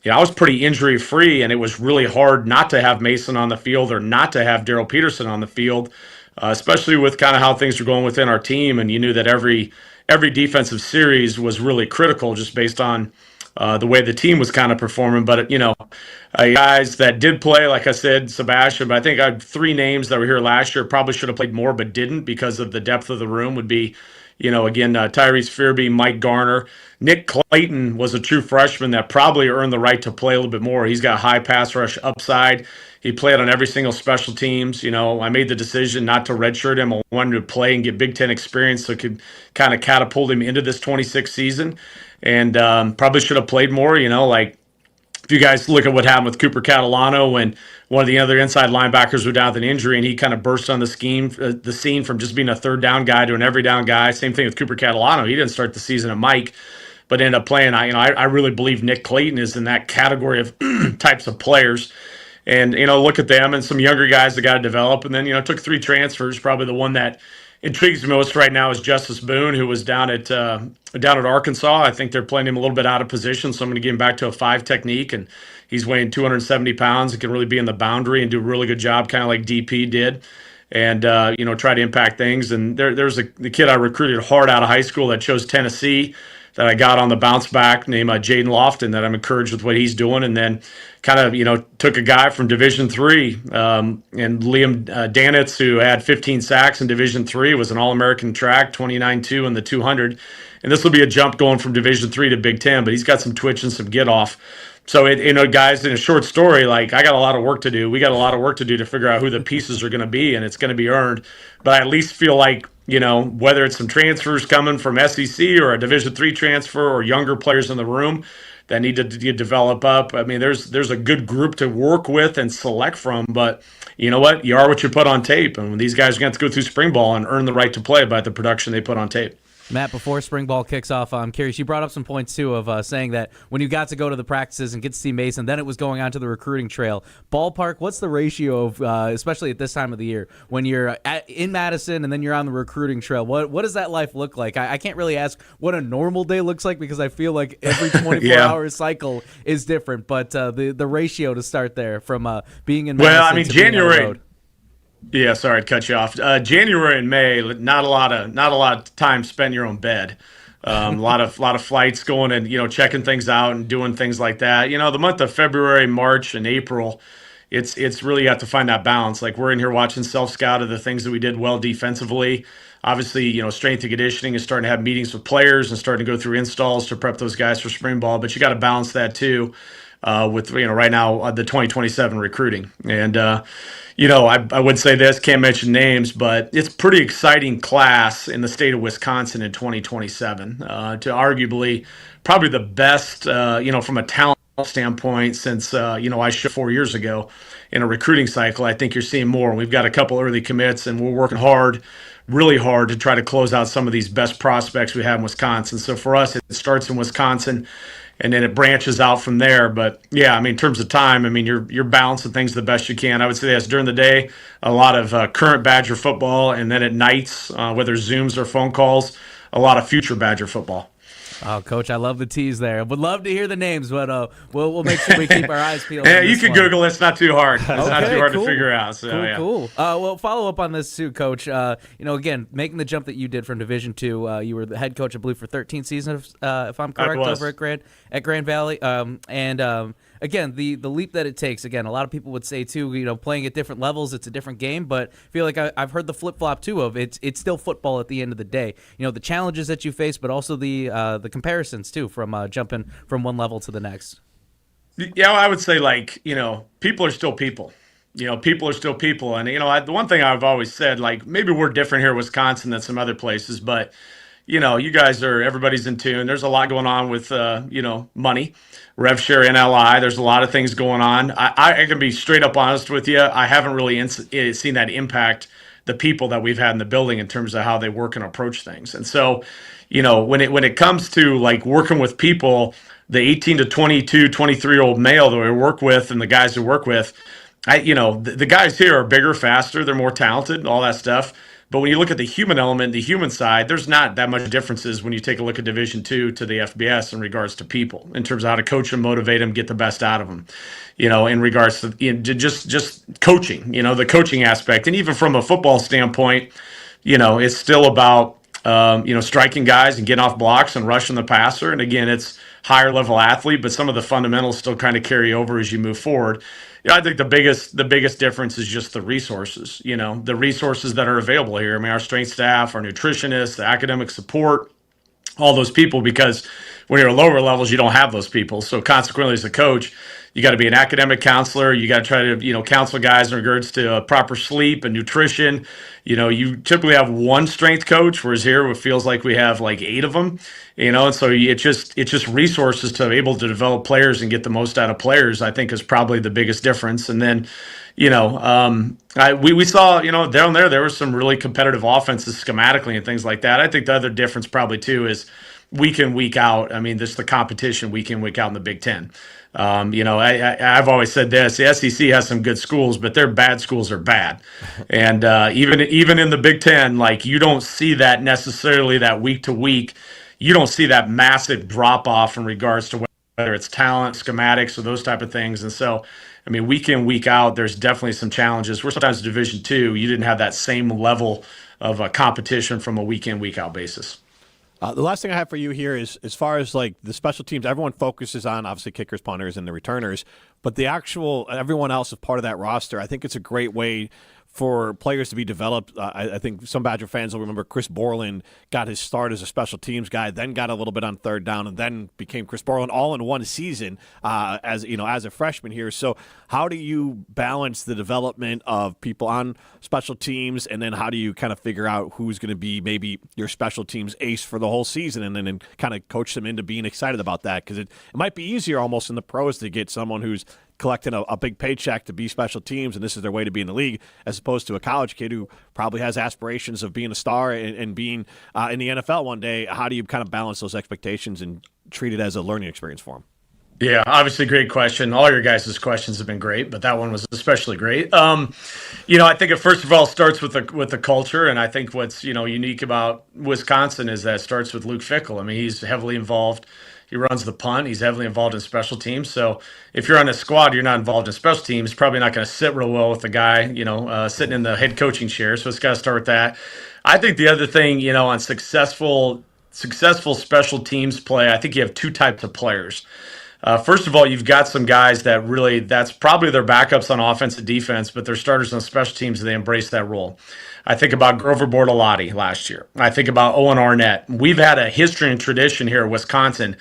I was pretty injury free, and it was really hard not to have Mason on the field or not to have Daryl Peterson on the field, especially with kind of how things were going within our team. And you knew that every defensive series was really critical just based on the way the team was kind of performing. But, guys that did play, like I said, Sebastian, but I think I have 3 names that were here last year, probably should have played more but didn't because of the depth of the room would be, Tyrese Fearby, Mike Garner. Nick Clayton was a true freshman that probably earned the right to play a little bit more. He's got high pass rush upside. He played on every single special teams. I made the decision not to redshirt him. I wanted to play and get Big Ten experience so it could kind of catapult him into this 26 season. And probably should have played more, if you guys look at what happened with Cooper Catalano when one of the other inside linebackers was down with an injury and he kind of burst on the scene from just being a third down guy to an every down guy. Same thing with Cooper Catalano. He didn't start the season at Mike, but ended up playing. I really believe Nick Clayton is in that category of types of players. And, look at them and some younger guys that got to develop. And then, took 3 transfers. Probably the one that intrigues me most right now is Justice Boone, who was down at Arkansas. I think they're playing him a little bit out of position, so I'm going to get him back to a 5 technique. And he's weighing 270 pounds and can really be in the boundary and do a really good job, kind of like DP did. And, try to impact things. And there's the kid I recruited hard out of high school that chose Tennessee that I got on the bounce back named Jaden Lofton that I'm encouraged with what he's doing. And then kind of, took a guy from Division III and Liam Danitz, who had 15 sacks in Division III, was an All-American track, 29-2 in the 200. And this will be a jump going from Division III to Big Ten, but he's got some twitch and some get off. So, guys, in a short story, I got a lot of work to do. We got a lot of work to do to figure out who the pieces are going to be, and it's going to be earned. But I at least feel like, whether it's some transfers coming from SEC or a Division III transfer or younger players in the room that need to develop up. I mean, there's a good group to work with and select from, but you know what? You are what you put on tape. And when these guys are going to have to go through spring ball and earn the right to play by the production they put on tape. Matt, before spring ball kicks off, I'm curious. You brought up some points, too, of saying that when you got to go to the practices and get to see Mason, then it was going on to the recruiting trail. Ballpark, what's the ratio of, especially at this time of the year, when you're in Madison and then you're on the recruiting trail? What does that life look like? I can't really ask what a normal day looks like because I feel like every 24-hour cycle is different. But the ratio to start there from being in Madison to January. Being on the road. Yeah, sorry to cut you off. January and May, not a lot of time spent in your own bed. A lot of flights going and checking things out and doing things like that. The month of February, March, and April, it's really you have to find that balance. Like we're in here watching self-scout of the things that we did well defensively. Obviously, strength and conditioning is starting to have meetings with players and starting to go through installs to prep those guys for spring ball. But you got to balance that too with right now the 2027 recruiting and. I would say this, can't mention names, but it's a pretty exciting class in the state of Wisconsin in 2027 to arguably probably the best, from a talent standpoint since, I showed 4 years ago in a recruiting cycle. I think you're seeing more. We've got a couple early commits and we're working really hard to try to close out some of these best prospects we have in Wisconsin. So for us, it starts in Wisconsin. And then it branches out from there. But, yeah, in terms of time, you're balancing things the best you can. I would say that's during the day, a lot of current Badger football. And then at nights, whether Zooms or phone calls, a lot of future Badger football. Oh, Coach, I love the tease there. Would love to hear the names, but we'll make sure we keep our eyes peeled. Yeah, you can Google it. It's not too hard. It's not too hard to figure out. So, cool. Well, follow up on this too, Coach. Again, making the jump that you did from Division II, you were the head coach, I believe, for 13 seasons, if I'm correct, over at Grand Valley. Again, the leap that it takes. Again, a lot of people would say too, playing at different levels, it's a different game. But I feel like I've heard the flip flop too of it's still football at the end of the day. The challenges that you face, but also the comparisons too from jumping from one level to the next. Yeah, I would say people are still people. People are still people, and the one thing I've always said, maybe we're different here in Wisconsin than some other places, but you guys everybody's in tune. There's a lot going on with, money, rev share, NLI. There's a lot of things going on. I can be straight up honest with you. I haven't really seen that impact the people that we've had in the building in terms of how they work and approach things. And so, when it comes to like working with people, the 18 to 22, 23-year-old male that we work with and the guys who work with, the guys here are bigger, faster, they're more talented, all that stuff. But when you look at the human element, the human side, there's not that much differences when you take a look at Division II to the FBS in regards to people, in terms of how to coach them, motivate them, get the best out of them, in regards to just coaching, the coaching aspect. And even from a football standpoint, it's still about, striking guys and getting off blocks and rushing the passer. And again, it's higher level athlete, but some of the fundamentals still kind of carry over as you move forward. I think the biggest difference is just the resources, the resources that are available here. I mean, our strength staff, our nutritionists, the academic support, all those people, because when you're at lower levels, you don't have those people. So consequently, as a coach, you got to be an academic counselor. You got to try to, counsel guys in regards to proper sleep and nutrition. You typically have one strength coach, whereas here it feels like we have like 8 of them, and so it's just resources to be able to develop players and get the most out of players, I think, is probably the biggest difference. And then, we saw, down there was some really competitive offenses schematically and things like that. I think the other difference probably too is week in, week out. I mean, this the competition week in, week out in the Big Ten. I've always said this: the SEC has some good schools, but their bad schools are bad. And even in the Big Ten, like, you don't see that necessarily that week to week. You don't see that massive drop off in regards to whether it's talent, schematics, or those type of things. And so, I mean, week in, week out, there's definitely some challenges. Where sometimes Division II, you didn't have that same level of competition from a week in, week out basis. The last thing I have for you here is, as far as like the special teams, everyone focuses on obviously kickers, punters, and the returners, but the actual everyone else is part of that roster. I think it's a great way for players to be developed. I think some Badger fans will remember Chris Borland got his start as a special teams guy, then got a little bit on third down, and then became Chris Borland all in one season as a freshman here. So how do you balance the development of people on special teams, and then how do you kind of figure out who's going to be maybe your special teams ace for the whole season, and then kind of coach them into being excited about that? Because it might be easier almost in the pros to get someone who's collecting a big paycheck to be special teams, and this is their way to be in the league, as opposed to a college kid who probably has aspirations of being a star and being in the NFL one day. How do you kind of balance those expectations and treat it as a learning experience for them? Yeah, obviously, great question. All your guys' questions have been great, but that one was especially great. I think it first of all starts with the culture, and I think what's unique about Wisconsin is that it starts with Luke Fickell. I mean, he's heavily involved. He runs the punt. He's heavily involved in special teams. So if you're on a squad, you're not involved in special teams, probably not going to sit real well with the guy, sitting in the head coaching chair. So it's got to start with that. I think the other thing, on successful special teams play, I think you have 2 types of players. First of all, you've got some guys that really, that's probably their backups on offense and defense, but they're starters on special teams and they embrace that role. I think about Grover Bortolotti last year. I think about Owen Arnett. We've had a history and tradition here at Wisconsin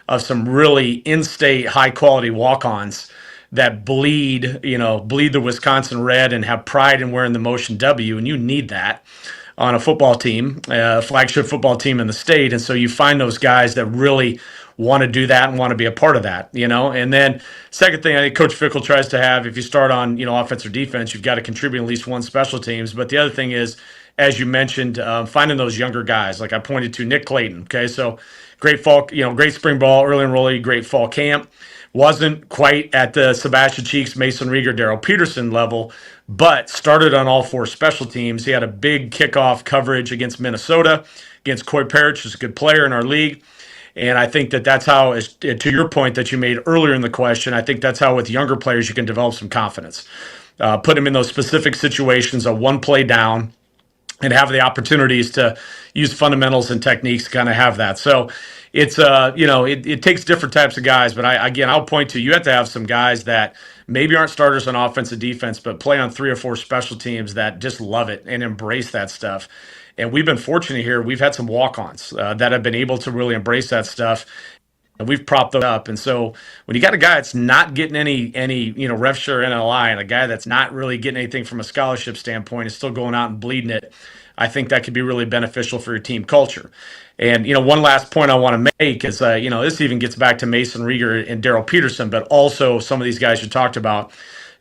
of some really in-state high-quality walk-ons that bleed the Wisconsin red and have pride in wearing the Motion W, and you need that on a football team, a flagship football team in the state. And so you find those guys that really want to do that and want to be a part of that, And then second thing I think Coach Fickell tries to have, if you start on, offense or defense, you've got to contribute at least one special teams. But the other thing is, as you mentioned, finding those younger guys. Like I pointed to Nick Clayton. Okay, so great fall, great spring ball, early enrollee, great fall camp. Wasn't quite at the Sebastian Cheeks, Mason Rieger, Darrell Peterson level, but started on all 4 special teams. He had a big kickoff coverage against Minnesota, against Coy Parrish, who's a good player in our league. And I think that's how, to your point that you made earlier in the question, I think that's how with younger players you can develop some confidence. Put them in those specific situations, a one play down, and have the opportunities to use fundamentals and techniques to kind of have that. So it's, it takes different types of guys. But I'll point to, you have to have some guys that maybe aren't starters on offense and defense, but play on 3 or 4 special teams that just love it and embrace that stuff. And we've been fortunate here. We've had some walk-ons that have been able to really embrace that stuff. And we've propped those up. And so when you got a guy that's not getting any rev share NLI, and a guy that's not really getting anything from a scholarship standpoint is still going out and bleeding it, I think that could be really beneficial for your team culture. And, one last point I want to make is, this even gets back to Mason Rieger and Daryl Peterson, but also some of these guys you talked about.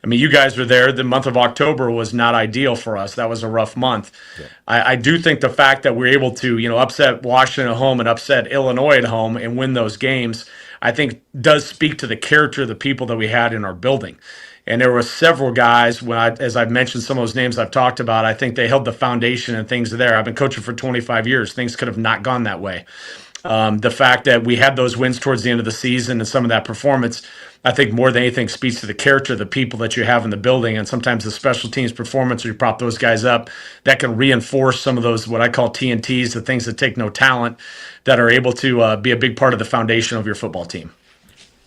I mean, you guys were there. The month of October was not ideal for us. That was a rough month. Yeah. I do think the fact that we're able to, upset Washington at home and upset Illinois at home and win those games, I think does speak to the character of the people that we had in our building. And there were several guys, as I've mentioned some of those names I've talked about, I think they held the foundation and things there. I've been coaching for 25 years. Things could have not gone that way. The fact that we had those wins towards the end of the season and some of that performance, I think more than anything speaks to the character of the people that you have in the building, and sometimes the special teams performance, or you prop those guys up, that can reinforce some of those, what I call TNTs, the things that take no talent, that are able to be a big part of the foundation of your football team.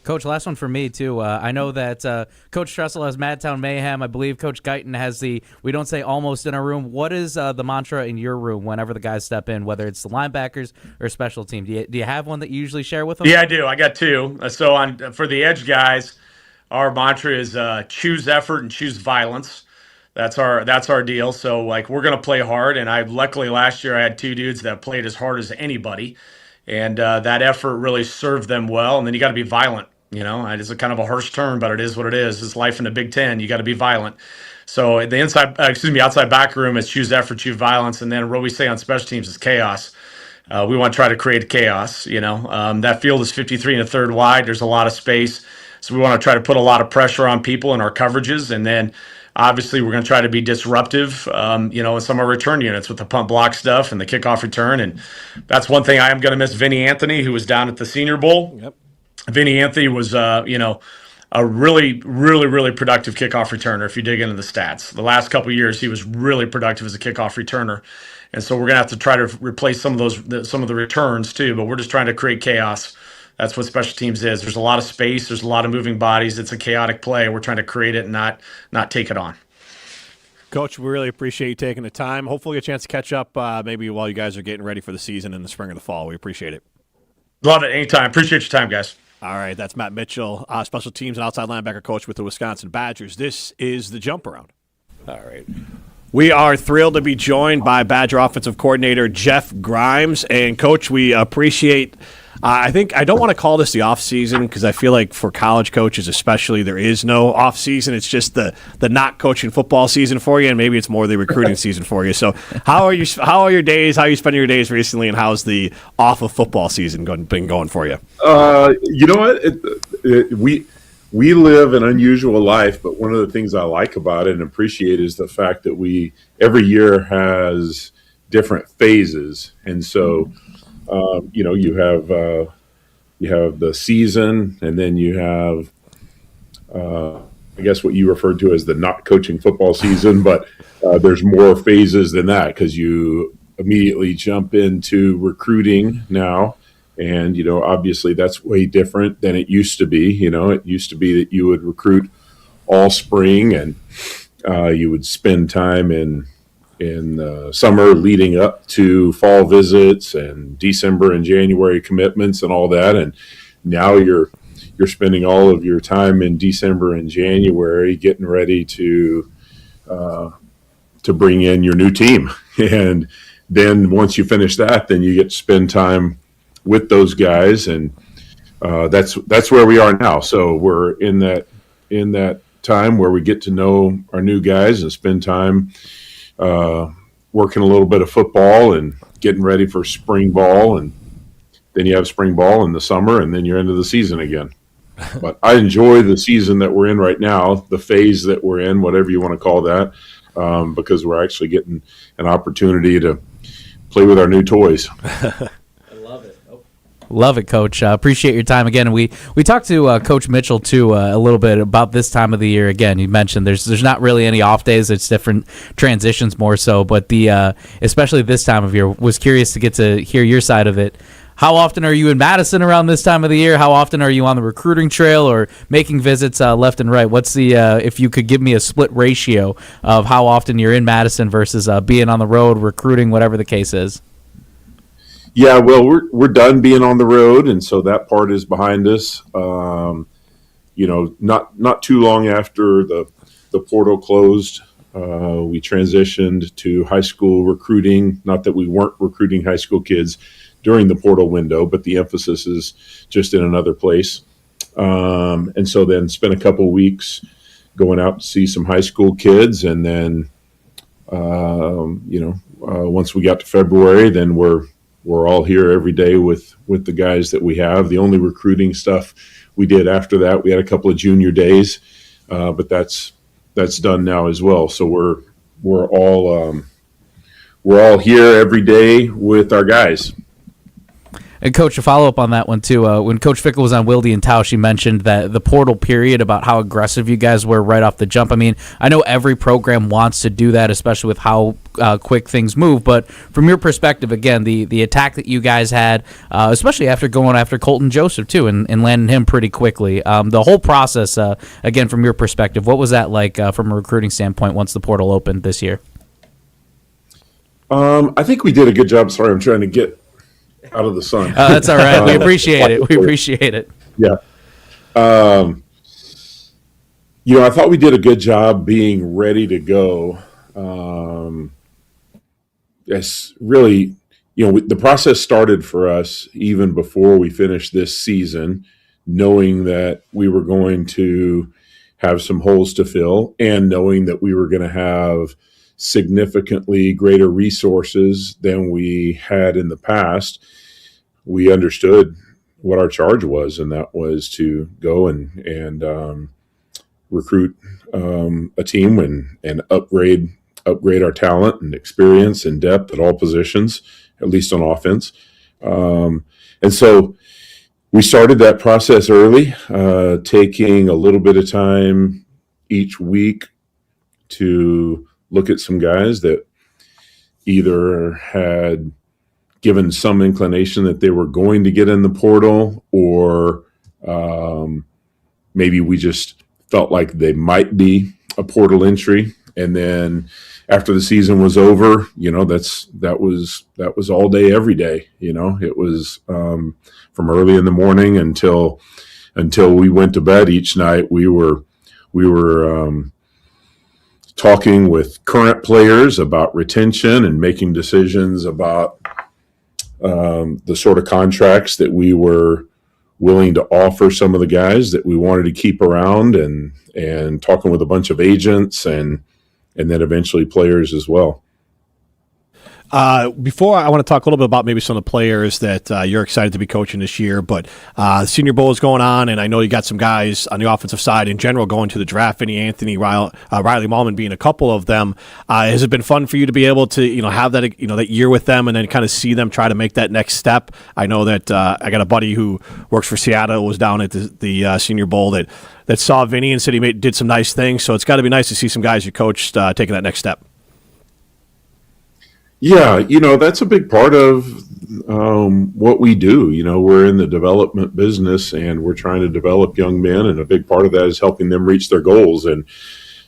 Coach, last one for me, too. I know that Coach Tressel has Madtown Mayhem. I believe Coach Guyton has we don't say almost in our room. What is the mantra in your room whenever the guys step in, whether it's the linebackers or special team? Do you have one that you usually share with them? Yeah, I do. I got two. So for the edge guys, our mantra is choose effort and choose violence. That's our deal. So, we're going to play hard. And luckily last year I had two dudes that played as hard as anybody. And that effort really served them well. And then you got to be violent. It's a kind of a harsh term, but it is what it is. It's life in the Big Ten. You got to be violent. So the outside back room is choose effort, choose violence, and then what we say on special teams is chaos. We want to try to create chaos. That field is 53 1/3 wide. There's a lot of space, so we want to try to put a lot of pressure on people in our coverages, and then obviously we're going to try to be disruptive. In some of our return units with the punt block stuff and the kickoff return, and that's one thing I am going to miss. Vinny Anthony, who was down at the Senior Bowl. Yep. Vinny Anthony was, a really, really, really productive kickoff returner if you dig into the stats. The last couple of years, he was really productive as a kickoff returner. And so we're going to have to try to replace some of the returns too, but we're just trying to create chaos. That's what special teams is. There's a lot of space. There's a lot of moving bodies. It's a chaotic play. We're trying to create it and not take it on. Coach, we really appreciate you taking the time. Hopefully a chance to catch up maybe while you guys are getting ready for the season in the spring or the fall. We appreciate it. Love it. Anytime. Appreciate your time, guys. All right, that's Matt Mitchell, special teams and outside linebacker coach with the Wisconsin Badgers. This is the Jump Around. All right. We are thrilled to be joined by Badger offensive coordinator Jeff Grimes. And, Coach, we appreciate I don't want to call this the offseason because I feel like for college coaches especially there is no offseason. It's just the not coaching football season for you, and maybe it's more the recruiting season for you. So how are your days? How are you spending your days recently, and how's the off of football season been going for you? You know what? We live an unusual life, but one of the things I like about it and appreciate is the fact that every year has different phases, and so you have the season, and then you have I guess what you referred to as the not coaching football season, but there's more phases than that because you immediately jump into recruiting now. And, obviously that's way different than it used to be. It used to be that you would recruit all spring and you would spend time in summer leading up to fall visits and December and January commitments and all that. And now you're spending all of your time in December and January getting ready to bring in your new team. And then once you finish that, then you get to spend time with those guys, and that's where we are now. So we're in that time where we get to know our new guys and spend time working a little bit of football and getting ready for spring ball, and then you have spring ball in the summer, and then you're into the season again. But I enjoy the season that we're in right now, the phase that we're in, whatever you want to call that, because we're actually getting an opportunity to play with our new toys. Love it, Coach. Appreciate your time again. We talked to Coach Mitchell too a little bit about this time of the year. Again, you mentioned there's not really any off days. It's different transitions more so, but especially this time of year, was curious to get to hear your side of it. How often are you in Madison around this time of the year? How often are you on the recruiting trail or making visits left and right? What's if you could give me a split ratio of how often you're in Madison versus being on the road recruiting, whatever the case is? Yeah, well, we're done being on the road, and so that part is behind us. Not too long after the portal closed, we transitioned to high school recruiting. Not that we weren't recruiting high school kids during the portal window, but the emphasis is just in another place. And so then spent a couple weeks going out to see some high school kids, and then once we got to February, then we're all here every day with the guys that we have. The only recruiting stuff we did after that, we had a couple of junior days, but that's done now as well. So we're all here every day with our guys. And Coach, to follow up on that one too, when Coach Fickle was on Wilde and Tausch, she mentioned that the portal period, about how aggressive you guys were right off the jump. I mean, I know every program wants to do that, especially with how quick things move. But from your perspective, again, the attack that you guys had, especially after going after Colton Joseph too, and landing him pretty quickly. The whole process, again, from your perspective, what was that like from a recruiting standpoint once the portal opened this year? I think we did a good job. Sorry, I'm trying to get out of the sun. That's all right. We appreciate it. We appreciate it. Yeah. I thought we did a good job being ready to go. Yes, really, the process started for us even before we finished this season, knowing that we were going to have some holes to fill and knowing that we were going to have significantly greater resources than we had in the past. We understood what our charge was, and that was to go and recruit a team and upgrade our talent and experience and depth at all positions, at least on offense. And so we started that process early, taking a little bit of time each week to look at some guys that either had given some inclination that they were going to get in the portal, or maybe we just felt like they might be a portal entry. And then after the season was over, that was all day, every day. It was from early in the morning until we went to bed each night. We were talking with current players about retention and making decisions about the sort of contracts that we were willing to offer some of the guys that we wanted to keep around, and talking with a bunch of agents and then eventually players as well. Before, I want to talk a little bit about maybe some of the players that you're excited to be coaching this year, but the Senior Bowl is going on, and I know you got some guys on the offensive side in general going to the draft. Vinny Anthony, Riley Mallman being a couple of them. Has it been fun for you to be able to have that that year with them and then kind of see them try to make that next step? I know that I got a buddy who works for Seattle, was down at the Senior Bowl that saw Vinny and said he did some nice things. So it's got to be nice to see some guys you coached taking that next step. Yeah, that's a big part of what we do. We're in the development business, and we're trying to develop young men, and a big part of that is helping them reach their goals. And,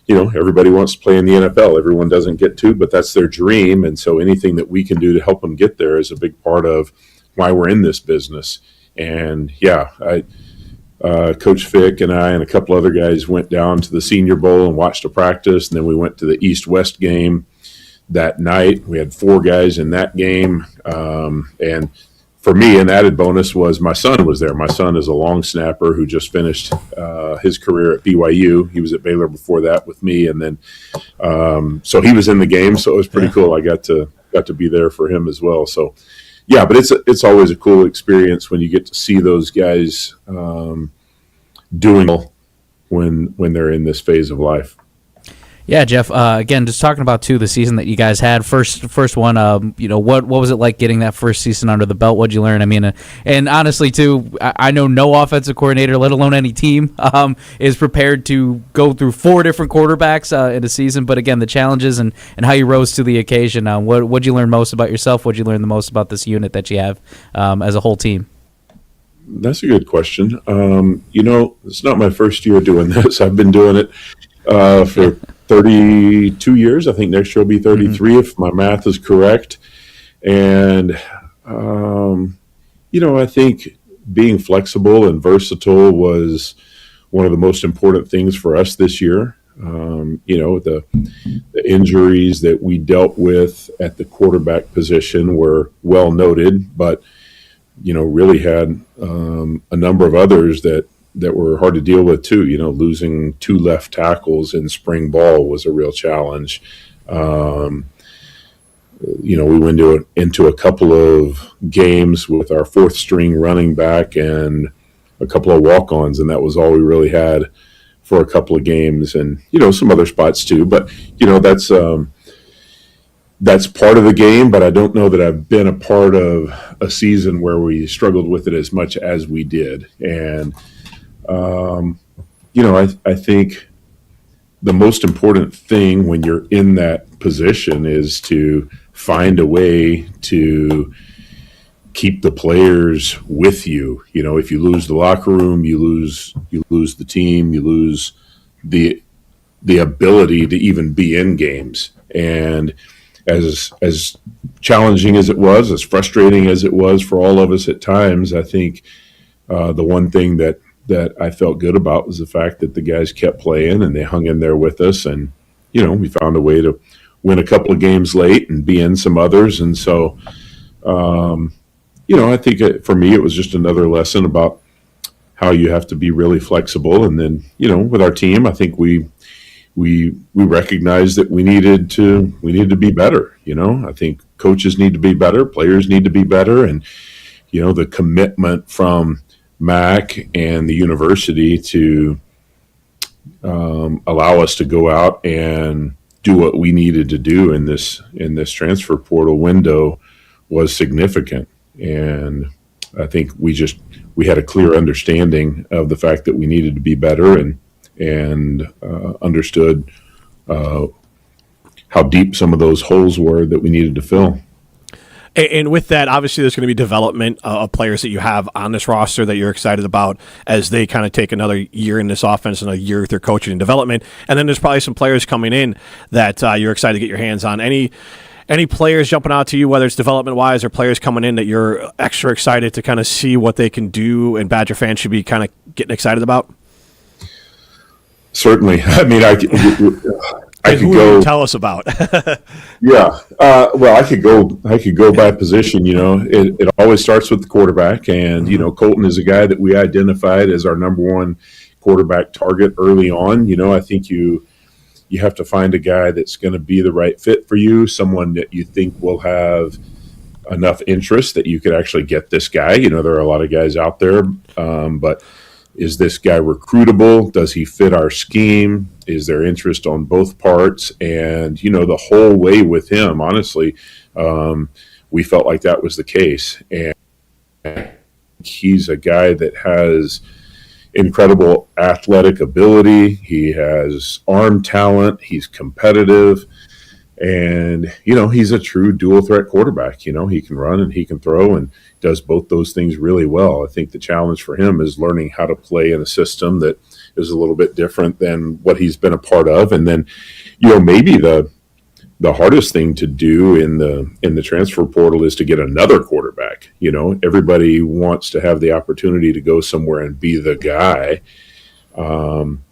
everybody wants to play in the NFL. Everyone doesn't get to, but that's their dream. And so anything that we can do to help them get there is a big part of why we're in this business. And, Coach Fick and I and a couple other guys went down to the Senior Bowl and watched a practice, and then we went to the East-West game that night. We had 4 guys in that game. And for me, an added bonus was my son was there. My son is a long snapper who just finished his career at BYU. He was at Baylor before that with me. And then, so he was in the game. So it was pretty cool. I got to be there for him as well. So yeah, but it's always a cool experience when you get to see those guys doing well when they're in this phase of life. Yeah, Jeff. Again, just talking about the season that you guys had. First one. What was it like getting that first season under the belt? What'd you learn? I mean, and honestly, too, I know no offensive coordinator, let alone any team, is prepared to go through 4 different quarterbacks in a season. But again, the challenges and how you rose to the occasion. What'd you learn most about yourself? What'd you learn the most about this unit that you have as a whole team? That's a good question. It's not my first year doing this. I've been doing it for 32 years. I think next year will be 33 if my math is correct. And I think being flexible and versatile was one of the most important things for us this year. The injuries that we dealt with at the quarterback position were well noted, but really had a number of others that were hard to deal with too. Losing 2 left tackles in spring ball was a real challenge. We went into a couple of games with our 4th string running back and a couple of walk-ons, and that was all we really had for a couple of games, and some other spots too. But that's part of the game. But I don't know that I've been a part of a season where we struggled with it as much as we did. And I think the most important thing when you're in that position is to find a way to keep the players with you. If you lose the locker room, you lose the team, you lose the ability to even be in games. And as challenging as it was, as frustrating as it was for all of us at times, I think the one thing that I felt good about was the fact that the guys kept playing and they hung in there with us, and we found a way to win a couple of games late and be in some others. And so I think for me it was just another lesson about how you have to be really flexible. And then with our team, I think we recognized that we needed to be better. I think coaches need to be better, players need to be better, and the commitment from Mac and the university to allow us to go out and do what we needed to do in this transfer portal window was significant. And I think we had a clear understanding of the fact that we needed to be better, and understood how deep some of those holes were that we needed to fill. And with that, obviously, there's going to be development of players that you have on this roster that you're excited about as they kind of take another year in this offense and a year with their coaching and development. And then there's probably some players coming in that you're excited to get your hands on. Any players jumping out to you, whether it's development-wise or players coming in that you're extra excited to kind of see what they can do and Badger fans should be kind of getting excited about? Certainly. I mean, I could go tell us about. Yeah. Well, I could go by position. It always starts with the quarterback, and Colton is a guy that we identified as our number 1 quarterback target early on. I think you have to find a guy that's going to be the right fit for you, someone that you think will have enough interest that you could actually get this guy. There are a lot of guys out there, but is this guy recruitable? Does he fit our scheme? Is there interest on both parts? And, the whole way with him, honestly, we felt like that was the case. And he's a guy that has incredible athletic ability. He has arm talent. He's competitive. And, he's a true dual threat quarterback. He can run and he can throw and does both those things really well. I think the challenge for him is learning how to play in a system that is a little bit different than what he's been a part of. And then, maybe the hardest thing to do in the transfer portal is to get another quarterback. Everybody wants to have the opportunity to go somewhere and be the guy.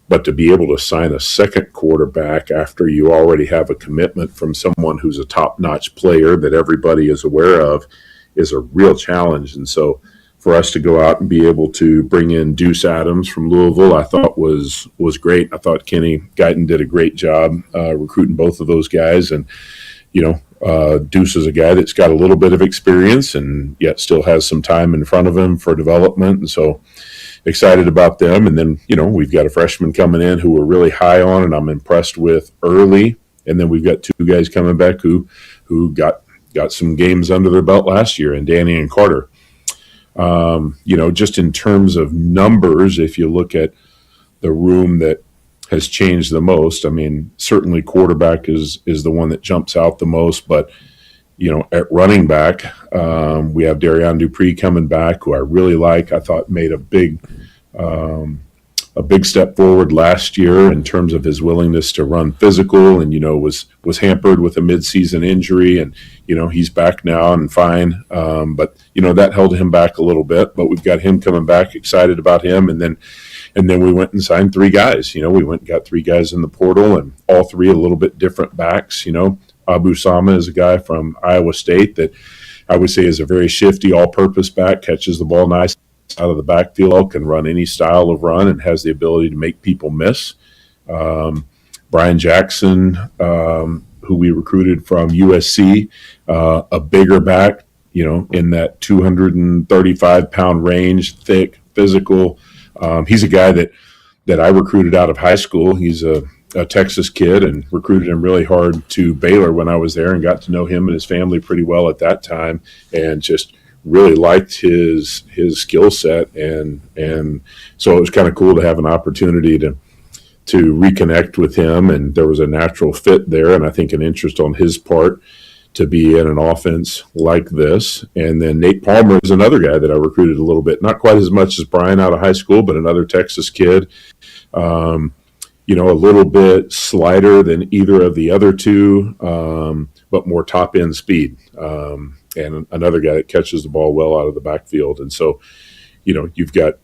But to be able to sign a second quarterback after you already have a commitment from someone who's a top-notch player that everybody is aware of is a real challenge. And so for us to go out and be able to bring in Deuce Adams from Louisville, I thought was great. I thought Kenny Guyton did a great job recruiting both of those guys. And, Deuce is a guy that's got a little bit of experience and yet still has some time in front of him for development. And so excited about them. And then, we've got a freshman coming in who we're really high on and I'm impressed with early. And then we've got 2 guys coming back who got some games under their belt last year, and Danny and Carter. Just in terms of numbers, if you look at the room that has changed the most, I mean, certainly quarterback is the one that jumps out the most, but at running back, we have Darian Dupree coming back, who I really like. I thought made a big a big step forward last year in terms of his willingness to run physical, and was hampered with a midseason injury, and he's back now and fine. But that held him back a little bit. But we've got him coming back, excited about him, and then we went and signed 3 guys. We went and got 3 guys in the portal, and all 3 a little bit different backs. Abu Sama is a guy from Iowa State that I would say is a very shifty, all-purpose back, catches the ball nice out of the backfield, can run any style of run, and has the ability to make people miss. Brian Jackson, who we recruited from USC, a bigger back, in that 235-pound range, thick, physical. He's a guy that I recruited out of high school. He's a Texas kid, and recruited him really hard to Baylor when I was there, and got to know him and his family pretty well at that time, and just really liked his skill set, and so it was kind of cool to have an opportunity to reconnect with him, and there was a natural fit there, and I think an interest on his part to be in an offense like this. And then Nate Palmer is another guy that I recruited a little bit, not quite as much as Brian out of high school, but another Texas kid. A little bit slighter than either of the other 2, but more top end speed. And another guy that catches the ball well out of the backfield. And so, you've got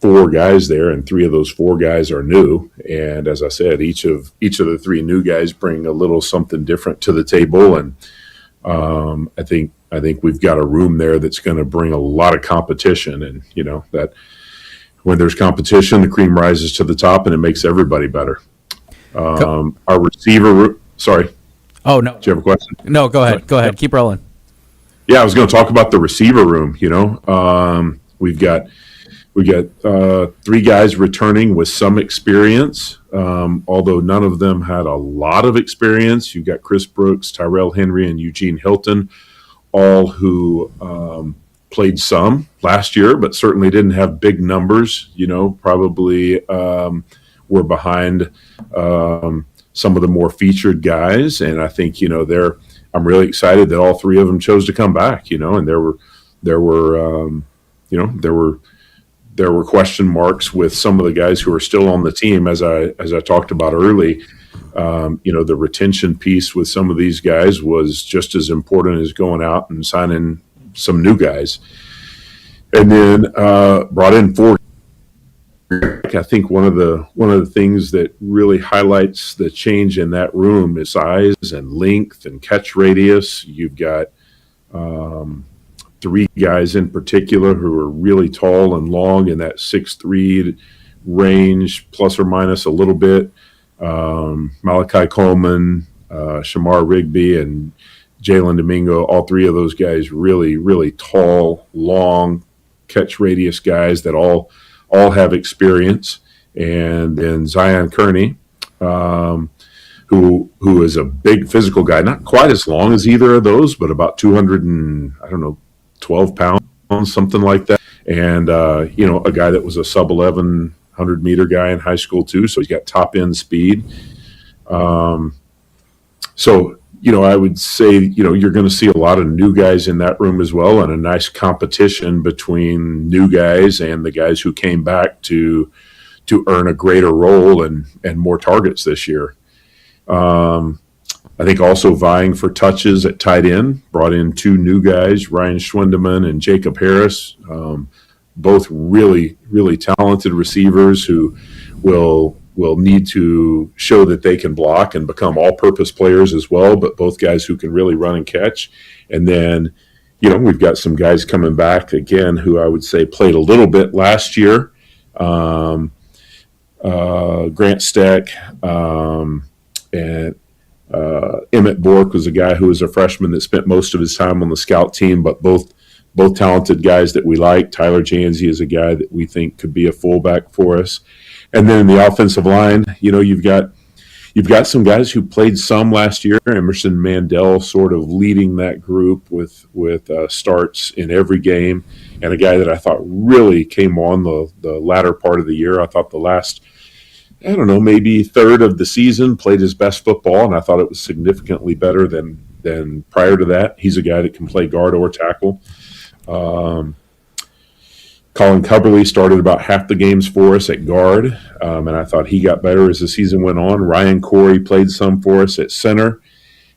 4 guys there, and 3 of those 4 guys are new. And as I said, each of the 3 new guys bring a little something different to the table. And I think we've got a room there that's going to bring a lot of competition. And that when there's competition, the cream rises to the top, and it makes everybody better. Our receiver, sorry. Oh no! Do you have a question? No, go ahead. Go ahead. Keep rolling. Yeah, I was going to talk about the receiver room. We've got 3 guys returning with some experience, although none of them had a lot of experience. You've got Chris Brooks, Tyrell Henry, and Eugene Hilton, all who played some last year, but certainly didn't have big numbers. Probably were behind some of the more featured guys, and I think I'm really excited that all 3 of them chose to come back. And there were question marks with some of the guys who are still on the team, as I talked about early. The retention piece with some of these guys was just as important as going out and signing some new guys. And then brought in 4. I think one of the things that really highlights the change in that room is size and length and catch radius. You've got 3 guys in particular who are really tall and long in that 6'3" range, plus or minus a little bit. Malachi Coleman, Shamar Rigby, and Jalen Domingo, all 3 of those guys really, really tall, long catch radius guys that all have experience. And then Zion Kearney, who is a big physical guy, not quite as long as either of those, but about 212 pounds, something like that. And, a guy that was a sub 1100 meter guy in high school too. So he's got top end speed. I would say, you're going to see a lot of new guys in that room as well, and a nice competition between new guys and the guys who came back to earn a greater role and more targets this year. I think also vying for touches at tight end, brought in 2 new guys, Ryan Schwindeman and Jacob Harris, both really, really talented receivers who will need to show that they can block and become all-purpose players as well, but both guys who can really run and catch. And then, we've got some guys coming back again who I would say played a little bit last year. Grant Steck and Emmett Bork was a guy who was a freshman that spent most of his time on the scout team, but both talented guys that we like. Tyler Janzi is a guy that we think could be a fullback for us. And then in the offensive line, you've got some guys who played some last year. Emerson Mandel sort of leading that group with starts in every game, and a guy that I thought really came on the latter part of the year. I thought the last, maybe third of the season played his best football, and I thought it was significantly better than prior to that. He's a guy that can play guard or tackle. Colin Cubberley started about half the games for us at guard, and I thought he got better as the season went on. Ryan Corey played some for us at center.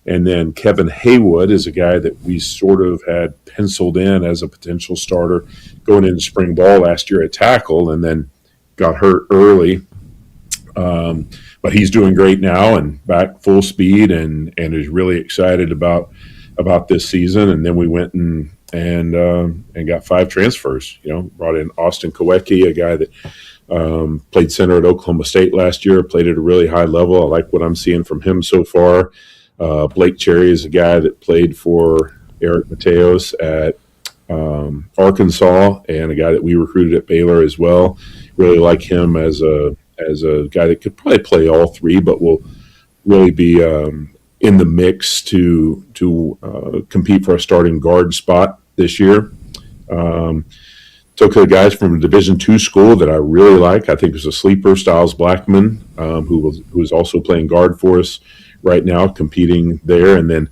And then Kevin Haywood is a guy that we sort of had penciled in as a potential starter going into spring ball last year at tackle, and then got hurt early. But he's doing great now and back full speed, and is really excited about this season. And then we went and got 5 transfers. Brought in Austin Kowecki, a guy that played center at Oklahoma State last year, played at a really high level. I like what I'm seeing from him so far. Blake Cherry is a guy that played for Eric Mateos at Arkansas, and a guy that we recruited at Baylor as well. Really like him as a guy that could probably play all 3, but will really be in the mix to compete for a starting guard spot this year. Took the guys from a Division II school that I really like. I think there's a sleeper, Styles Blackman, who is also playing guard for us right now, competing there. And then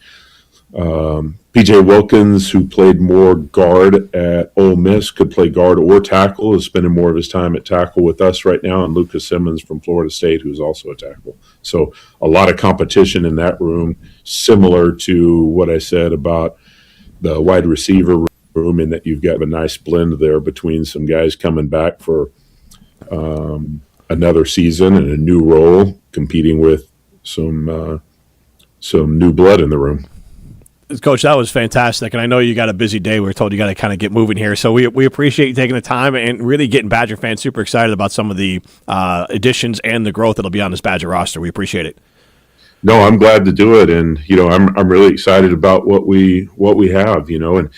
PJ Wilkins, who played more guard at Ole Miss, could play guard or tackle, is spending more of his time at tackle with us right now, and Lucas Simmons from Florida State, who's also a tackle. So a lot of competition in that room, similar to what I said about the wide receiver room, in that you've got a nice blend there between some guys coming back for another season and a new role, competing with some new blood in the room. Coach, that was fantastic, and I know you got a busy day. We were told you got to kind of get moving here, so we appreciate you taking the time and really getting Badger fans super excited about some of the additions and the growth that'll be on this Badger roster. We appreciate it. No, I'm glad to do it, and I'm really excited about what we have. And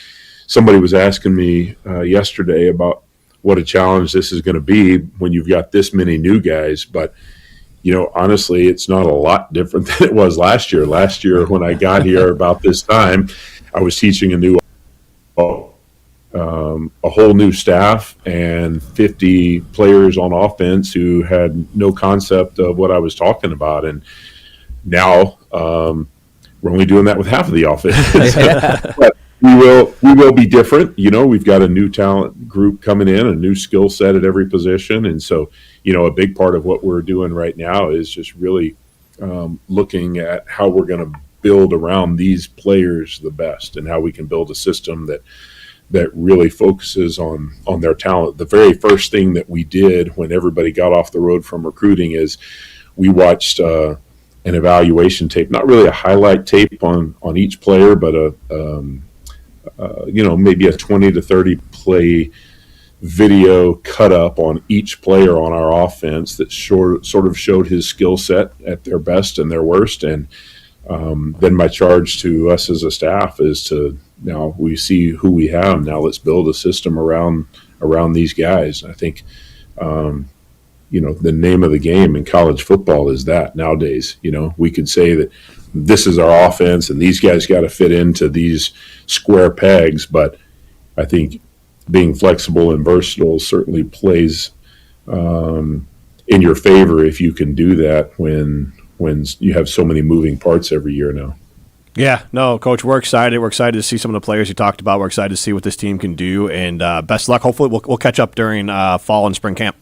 somebody was asking me yesterday about what a challenge this is going to be when you've got this many new guys, but honestly, it's not a lot different than it was last year. Last year, when I got here about this time, I was teaching a whole new staff and 50 players on offense who had no concept of what I was talking about. And now we're only doing that with half of the offense. But we will be different. We've got a new talent group coming in, a new skill set at every position, and so a big part of what we're doing right now is just really looking at how we're going to build around these players the best, and how we can build a system that really focuses on their talent. The very first thing that we did when everybody got off the road from recruiting is we watched an evaluation tape, not really a highlight tape on each player, but maybe a 20 to 30 play video cut up on each player on our offense that sort of showed his skill set at their best and their worst. And then my charge to us as a staff is to, now we see who we have, now let's build a system around these guys. I think the name of the game in college football is that nowadays. We could say that this is our offense and these guys got to fit into these square pegs, but I think being flexible and versatile certainly plays in your favor if you can do that when you have so many moving parts every year now. Yeah, no, Coach, we're excited. We're excited to see some of the players you talked about. We're excited to see what this team can do, and best luck. Hopefully we'll catch up during fall and spring camp.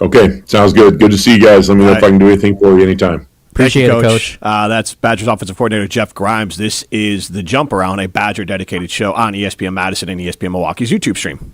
Okay, sounds good. Good to see you guys. Let me know if I can do anything for you anytime. Appreciate it, Coach. That's Badgers offensive coordinator Jeff Grimes. This is The Jump Around, a Badger-dedicated show on ESPN Madison and ESPN Milwaukee's YouTube stream.